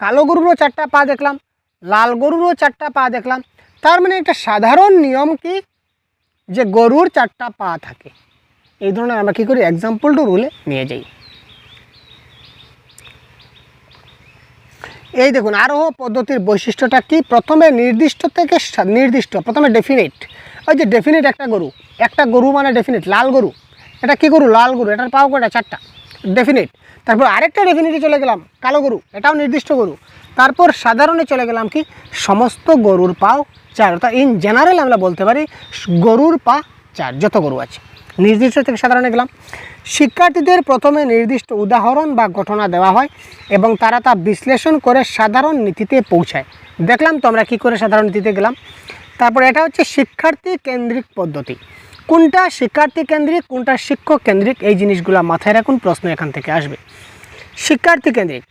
কালো গরুরও 4টা পা দেখলাম, লাল গরুরও 4টা পা দেখলাম, তার মানে একটা সাধারণ নিয়ম কি, যে গরুর 4টা পা থাকে। এই ধরনের আমরা কী করি, এক্সাম্পল টু রুলে নিয়ে যাই। এই দেখুন আরোহ পদ্ধতির বৈশিষ্ট্যটা কি, প্রথমে নির্দিষ্ট থেকে নির্দিষ্ট, প্রথমে ডেফিনিট, ওই যে ডেফিনিট একটা গরু মানে ডেফিনিট, লাল গরু, এটা কি গরু, লাল গরু, এটার পাও কয়টা, 4টা, ডেফিনিট। তারপর আরেকটা ডেফিনিটে চলে গেলাম, কালো গরু, এটাও নির্দিষ্ট গরু। তারপর সাধারণে চলে গেলাম কি, সমস্ত গরুর পাও 4, অর্থাৎ ইন জেনারেল আমরা বলতে পারি গরুর পা 4, যত গরু আছে। নির্দিষ্ট থেকে সাধারণে গেলাম। শিক্ষার্থীদের প্রথমে নির্দিষ্ট উদাহরণ বা ঘটনা দেওয়া হয় এবং তারা তা বিশ্লেষণ করে সাধারণ নীতিতে পৌঁছায়। দেখলাম তো আমরা কী করে সাধারণ নীতিতে গেলাম। তারপর এটা হচ্ছে শিক্ষার্থী কেন্দ্রিক পদ্ধতি। কোনটা শিক্ষার্থী কেন্দ্রিক, কোনটা শিক্ষক কেন্দ্রিক, এই জিনিসগুলো মাথায় রাখুন, প্রশ্ন এখান থেকে আসবে। শিক্ষার্থী কেন্দ্রিক,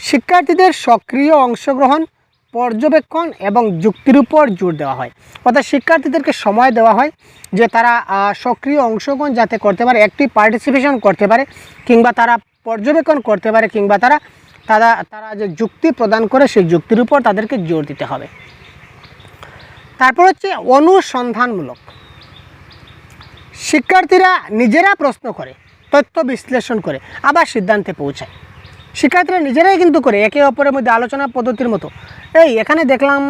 শিক্ষার্থীদের সক্রিয় অংশগ্রহণ, পর্যবেক্ষণ এবং যুক্তির উপর জোর দেওয়া হয়। অর্থাৎ শিক্ষার্থীদেরকে সময় দেওয়া হয় যে তারা সক্রিয় অংশগ্রহণ যাতে করতে পারে, অ্যাক্টিভ পার্টিসিপেশন করতে পারে, কিংবা তারা পর্যবেক্ষণ করতে পারে, কিংবা তারা যে যুক্তি প্রদান করে সেই যুক্তির উপর তাদেরকে জোর দিতে হবে। তারপর হচ্ছে অনুসন্ধানমূলক, শিক্ষার্থীরা নিজেরা প্রশ্ন করে, তথ্য বিশ্লেষণ করে, আবার সিদ্ধান্তে পৌঁছায়। শিক্ষার্থীরা নিজেরাই কিন্তু করে, একে অপরের মধ্যে আলোচনা পদ্ধতির মতো। এখানে দেখলাম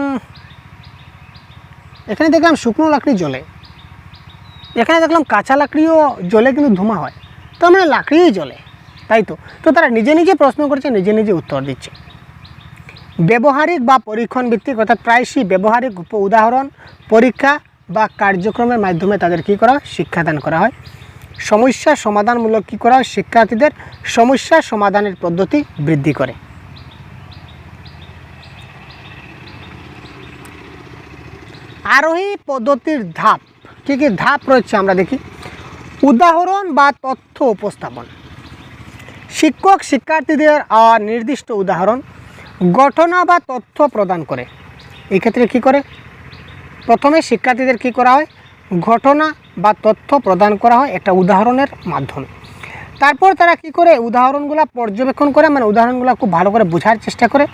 শুকনো লাকড়ি জ্বলে, এখানে দেখলাম কাঁচা লাকড়িও জ্বলে, কিন্তু ধোঁয়া হয়, তো মানে লাকড়িই জ্বলে, তাই তো তারা নিজে নিজে প্রশ্ন করছে, নিজে নিজে উত্তর দিচ্ছে। ব্যবহারিক বা পরীক্ষণ ভিত্তিক, অর্থাৎ প্রায়শই ব্যবহারিক উদাহরণ, পরীক্ষা বা কার্যক্রমের মাধ্যমে তাদের কী করা হয়, শিক্ষাদান করা হয়। সমস্যা সমাধানমূলক কী করা হয়, শিক্ষার্থীদের সমস্যা সমাধানের পদ্ধতি বৃদ্ধি করে। আরোহী পদ্ধতির ধাপ, কী কী ধাপ রয়েছে আমরা দেখি। উদাহরণ বা তথ্য উপস্থাপন, শিক্ষক শিক্ষার্থীদের নির্দিষ্ট উদাহরণ, ঘটনা বা তথ্য প্রদান করে। এই ক্ষেত্রে কী করে, প্রথমে শিক্ষার্থীদের কী করা হয়, ঘটনা বা তথ্য প্রদান করা হয় একটা উদাহরণের মাধ্যমে। তারপর তারা কী করে, উদাহরণগুলো পর্যবেক্ষণ করে, মানে উদাহরণগুলো খুব ভালো করে বোঝার চেষ্টা করে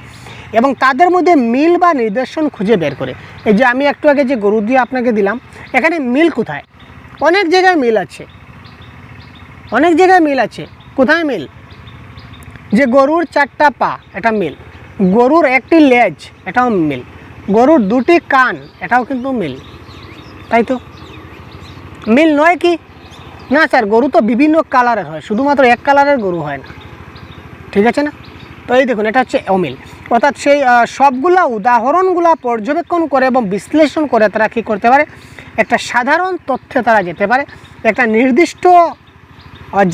এবং তাদের মধ্যে মিল বা নিদর্শন খুঁজে বের করে। এই যে আমি একটু আগে যে গরু দিয়ে আপনাকে দিলাম, এখানে মিল কোথায়, অনেক জায়গায় মিল আছে, অনেক জায়গায় মিল আছে। কোথায় মিল, যে গরুর 4টা পা, এটা মিল। গরুর একটি লেজ, এটাও মিল। গরুর 2টি কান, এটাও কিন্তু মিল, তাই তো। মিল নয় কি না স্যার, গরু তো বিভিন্ন কালারের হয়, শুধুমাত্র এক কালারের গরু হয় না, ঠিক আছে না। তো এই দেখুন এটা হচ্ছে অমিল। অর্থাৎ সেই সবগুলা উদাহরণগুলা পর্যবেক্ষণ করে এবং বিশ্লেষণ করে তারা কী করতে পারে, একটা সাধারণ তথ্যে তারা যেতে পারে, একটা নির্দিষ্ট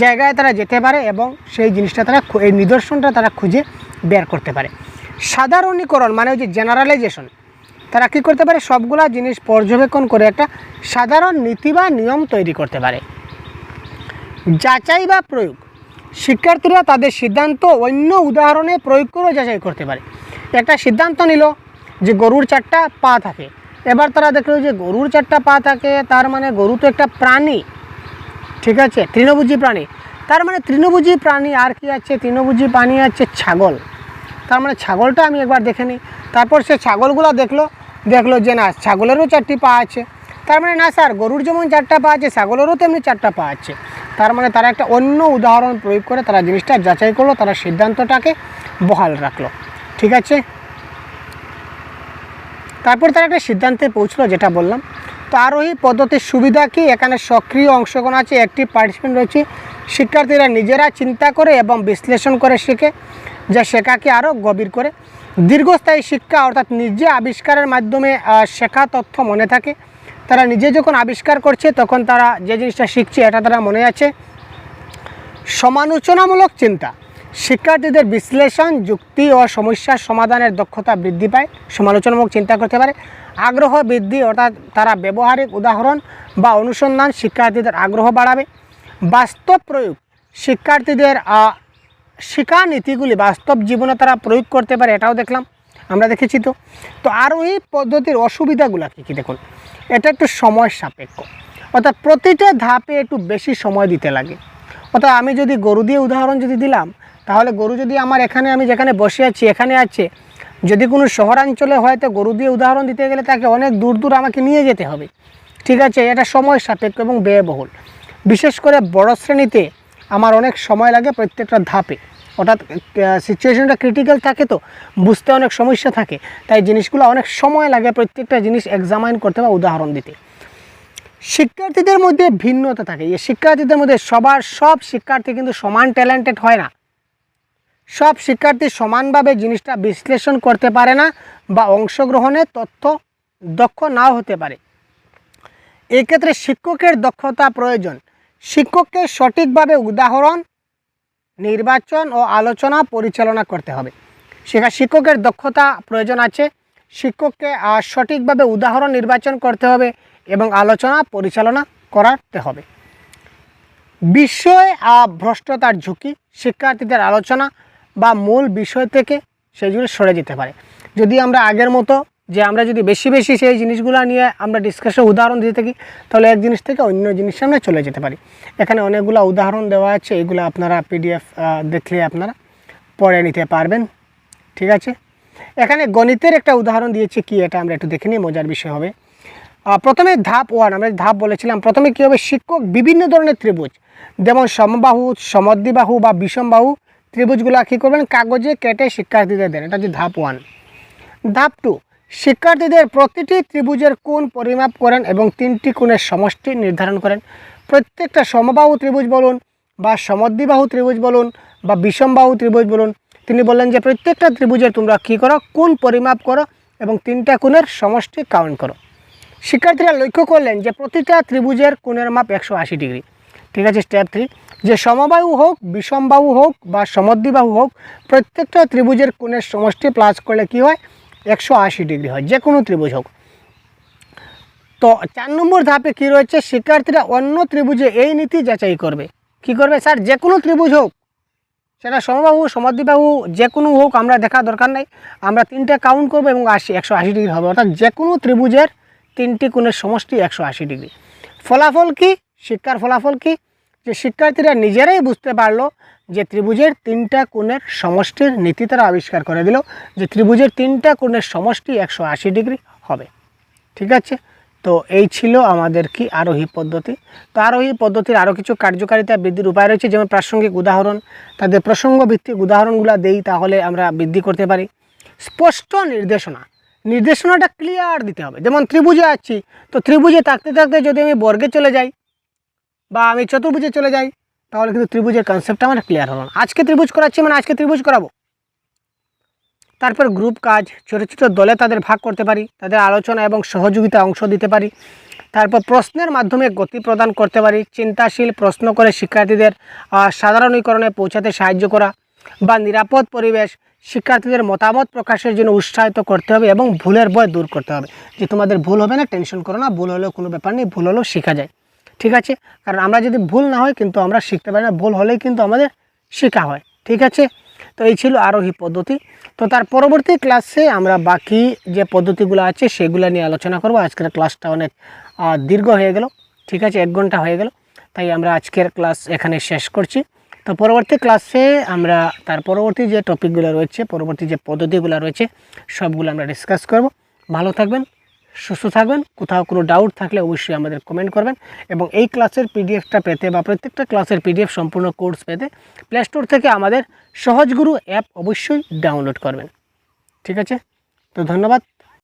জায়গায় তারা যেতে পারে এবং সেই জিনিসটা এই নিদর্শনটা তারা খুঁজে বের করতে পারে। সাধারণীকরণ মানে ওই যে জেনারেলাইজেশন, তারা কী করতে পারে, সবগুলা জিনিস পর্যবেক্ষণ করে একটা সাধারণ নীতি বা নিয়ম তৈরি করতে পারে। যাচাই বা প্রয়োগ, শিক্ষার্থীরা তাদের সিদ্ধান্ত অন্য উদাহরণে প্রয়োগ করেও যাচাই করতে পারে। একটা সিদ্ধান্ত নিল যে গরুর 4টা পা থাকে, এবার তারা দেখলো যে গরুর 4টা পা থাকে, তার মানে গরু তো একটা প্রাণী, ঠিক আছে, তৃণভোজী প্রাণী। তার মানে তৃণভোজী প্রাণী আর কি আছে, তৃণভোজী প্রাণী আছে ছাগল, তার মানে ছাগলটা আমি একবার দেখে নিই। তারপর সে ছাগলগুলো দেখলো যে না, ছাগলেরও 4টি পা আছে, তার মানে না স্যার, গরুর যেমন 4টা পা আছে, ছাগলেরও তেমনি 4টা পা আছে। তার মানে তারা একটা অন্য উদাহরণ প্রয়োগ করে তারা জিনিসটা যাচাই করলো, তারা সিদ্ধান্তটাকে বহাল রাখলো, ঠিক আছে। তারপর তারা একটা সিদ্ধান্তে পৌঁছলো, যেটা বললাম। তো আরোহী পদ্ধতির সুবিধা কি, এখানে সক্রিয় অংশগ্রহণ আছে, অ্যাক্টিভ পার্টিসিপেন্ট রয়েছে, শিক্ষার্থীরা নিজেরা চিন্তা করে এবং বিশ্লেষণ করে শেখে, যা শেখাকে আরও গভীর করে। দীর্ঘস্থায়ী শিক্ষা, অর্থাৎ নিজে আবিষ্কারের মাধ্যমে শেখা তথ্য মনে থাকে, তারা নিজে যখন আবিষ্কার করছে তখন তারা যে জিনিসটা শিখছে এটা তারা মনে আছে। সমালোচনামূলক চিন্তা, শিক্ষার্থীদের বিশ্লেষণ, যুক্তি ও সমস্যার সমাধানের দক্ষতা বৃদ্ধি পায়, সমালোচনামূলক চিন্তা করতে পারে। আগ্রহ বৃদ্ধি, অর্থাৎ তারা ব্যবহারিক উদাহরণ বা অনুসন্ধান শিক্ষার্থীদের আগ্রহ বাড়াবে। বাস্তব প্রয়োগ, শিক্ষার্থীদের শিক্ষা নীতিগুলি বাস্তব জীবনে তারা প্রয়োগ করতে পারে, এটাও দেখলাম, আমরা দেখেছি। তো আরোহী পদ্ধতির অসুবিধাগুলো কী দেখুন, এটা একটু সময় সাপেক্ষ, অর্থাৎ প্রতিটা ধাপে একটু বেশি সময় দিতে লাগে। অর্থাৎ আমি যদি গরু দিয়ে উদাহরণ যদি দিলাম, তাহলে গরু যদি আমার এখানে, আমি যেখানে বসে আছি এখানে আছে, যদি কোনো শহরাঞ্চলে হয় তো গরু দিয়ে উদাহরণ দিতে গেলে তাকে অনেক দূর দূর আমাকে নিয়ে যেতে হবে, ঠিক আছে। এটা সময় সাপেক্ষ এবং ব্যয়বহুল। বিশেষ করে বড় শ্রেণীতে আমার অনেক সময় লাগে প্রত্যেকটা ধাপে, অর্থাৎ সিচুয়েশনটা ক্রিটিক্যাল থাকে, তো বুঝতে অনেক সমস্যা থাকে, তাই জিনিসগুলো অনেক সময় লাগে প্রত্যেকটা জিনিস এক্সামাইন করতে বা উদাহরণ দিতে। শিক্ষার্থীদের মধ্যে ভিন্নতা থাকে, এই শিক্ষার্থীদের মধ্যে সব শিক্ষার্থী কিন্তু সমান ট্যালেন্টেড হয় না, সব শিক্ষার্থী সমানভাবে জিনিসটা বিশ্লেষণ করতে পারে না বা অংশগ্রহণে তথ্য দক্ষ নাও হতে পারে। এক্ষেত্রে শিক্ষকের দক্ষতা প্রয়োজন। শিক্ষককে সঠিকভাবে উদাহরণ নির্বাচন ও আলোচনা পরিচালনা করতে হবে। শিক্ষকের দক্ষতা প্রয়োজন আছে, শিক্ষককে সঠিকভাবে উদাহরণ নির্বাচন করতে হবে এবং আলোচনা পরিচালনা করাতে হবে। বিষয় ভ্রষ্টতার ঝুঁকি, শিক্ষার্থীদের আলোচনা বা মূল বিষয় থেকে সেগুলো সরে যেতে পারে। যদি আমরা আগের মতো যে আমরা যদি বেশি সেই জিনিসগুলো নিয়ে আমরা ডিসকাশন উদাহরণ দিতে থাকি, তাহলে এক জিনিস থেকে অন্য জিনিস সামনে চলে যেতে পারি। এখানে অনেকগুলো উদাহরণ দেওয়া আছে, এগুলো আপনারা PDF দেখলে আপনারা পড়ে নিতে পারবেন। ঠিক আছে, এখানে গণিতের একটা উদাহরণ দিয়েছে, কি এটা আমরা একটু দেখে নিই, মজার বিষয় হবে। প্রথমে ধাপ 1, আমরা ধাপ বলেছিলাম, প্রথমে কী হবে, শিক্ষক বিভিন্ন ধরনের ত্রিভুজ যেমন সমবাহু, সমদ্বিবাহু বা বিষমবাহু ত্রিভুজগুলো কী করবেন, কাগজে কেটে শিক্ষার্থীদের দেন। এটা হচ্ছে ধাপ 1। ধাপ 2, শিক্ষার্থীদের প্রতিটি ত্রিভুজের কোণ পরিমাপ করেন এবং 3টি কোণের সমষ্টি নির্ধারণ করেন। প্রত্যেকটা সমবাহু ত্রিভুজ বলুন বা সমদ্বিবাহু ত্রিভুজ বলুন বা বিষমবাহু ত্রিভুজ বলুন, তিনি বললেন যে প্রত্যেকটা ত্রিভুজের তোমরা কী করো, কোণ পরিমাপ করো এবং 3টা কোণের সমষ্টি কাউন্ট করো। শিক্ষার্থীরা লক্ষ্য করলেন যে প্রতিটা ত্রিভুজের কোণের মাপ 180 ডিগ্রি। ঠিক আছে, স্টেপ 3, যে সমবাহু হোক, বিষমবাহু হোক বা সমদ্বিবাহু হোক, প্রত্যেকটা ত্রিভুজের কোণের সমষ্টি প্লাস করলে কি হয়, 180 ডিগ্রি হয়, যে কোনো ত্রিভুজ হোক। তো 4 নম্বর ধাপে কি রয়েছে, শিক্ষার্থীরা অন্য ত্রিভুজে এই নীতি যাচাই করবে। কি করবে স্যার, যে কোনো ত্রিভুজ হোক, সেটা সমবাহু, সমদ্বিবাহু, যে কোনো হোক, আমরা দেখা দরকার নাই, আমরা 3টা কাউন্ট করবো এবং 180 ডিগ্রি হবে, অর্থাৎ যে কোনো ত্রিভুজের 3টি কোণের সমষ্টি 180 ডিগ্রি। ফলাফল কি, শিক্ষার ফলাফল কি, যে শিক্ষার্থীরা নিজেরাই বুঝতে পারলো যে ত্রিভুজের 3টা কোণের সমষ্টির নীতি তারা আবিষ্কার করে দিল, যে ত্রিভুজের 3টা কোণের সমষ্টি 180 ডিগ্রি হবে। ঠিক আছে, তো এই ছিল আমাদের কি আরোহী পদ্ধতি। তো আরোহী পদ্ধতির আরও কিছু কার্যকারিতা বৃদ্ধির উপায় রয়েছে, যেমন প্রাসঙ্গিক উদাহরণ, তাদের প্রসঙ্গভিত্তিক উদাহরণগুলো দেই, তাহলে আমরা বৃদ্ধি করতে পারি। স্পষ্ট নির্দেশনাটা ক্লিয়ার দিতে হবে। যেমন ত্রিভুজে আছি, তো ত্রিভুজে থাকতে থাকতে যদি আমি বর্গে চলে যাই বা আমি চতুর্ভুজে চলে যাই, তাহলে কিন্তু ত্রিভুজের কনসেপ্টটা আমার ক্লিয়ার হলো না। আজকে ত্রিভুজ করাচ্ছি মানে আজকে ত্রিভুজ করাবো। তারপর গ্রুপ কাজ, ছোট ছোট দলে তাদের ভাগ করতে পারি, তাদের আলোচনা এবং সহযোগিতা অংশ দিতে পারি। তারপর প্রশ্নের মাধ্যমে গতি প্রদান করতে পারি, চিন্তাশীল প্রশ্ন করে শিক্ষার্থীদের সাধারণীকরণে পৌঁছাতে সাহায্য করা বা নিরাপদ পরিবেশ, শিক্ষার্থীদের মতামত প্রকাশের জন্য উৎসাহিত করতে হবে এবং ভুলের ভয় দূর করতে হবে, যে তোমাদের ভুল হবে না, টেনশন করো না, ভুল হলেও কোনো ব্যাপার নেই, ভুল হলেও শেখা যায়। ঠিক আছে, কারণ আমরা যদি ভুল না হয় কিন্তু আমরা শিখতে পারি না, ভুল হলেই কিন্তু আমাদের শেখা হয়। ঠিক আছে, তো এই ছিল আরোহী পদ্ধতি। তো তার পরবর্তী ক্লাসে আমরা বাকি যে পদ্ধতিগুলো আছে সেগুলো নিয়ে আলোচনা করব। আজকের ক্লাসটা অনেক দীর্ঘ হয়ে গেল, ঠিক আছে, 1 ঘন্টা হয়ে গেল, তাই আমরা আজকের ক্লাস এখানে শেষ করছি। তো পরবর্তী ক্লাসে আমরা তার পরবর্তী যে টপিকগুলো রয়েছে, পরবর্তী যে পদ্ধতিগুলো রয়েছে সবগুলো আমরা ডিসকাস করব। ভালো থাকবেন, সুস্থ থাকবেন। কোথাও কোনো ডাউট থাকলে অবশ্যই আমাদের কমেন্ট করবেন এবং এই ক্লাসের পিডিএফটা পেতে বা প্রত্যেকটা ক্লাসের পিডিএফ সম্পূর্ণ কোর্স পেতে প্লে স্টোর থেকে আমাদের সহজগুরু অ্যাপ অবশ্যই ডাউনলোড করবেন। ঠিক আছে, তো ধন্যবাদ।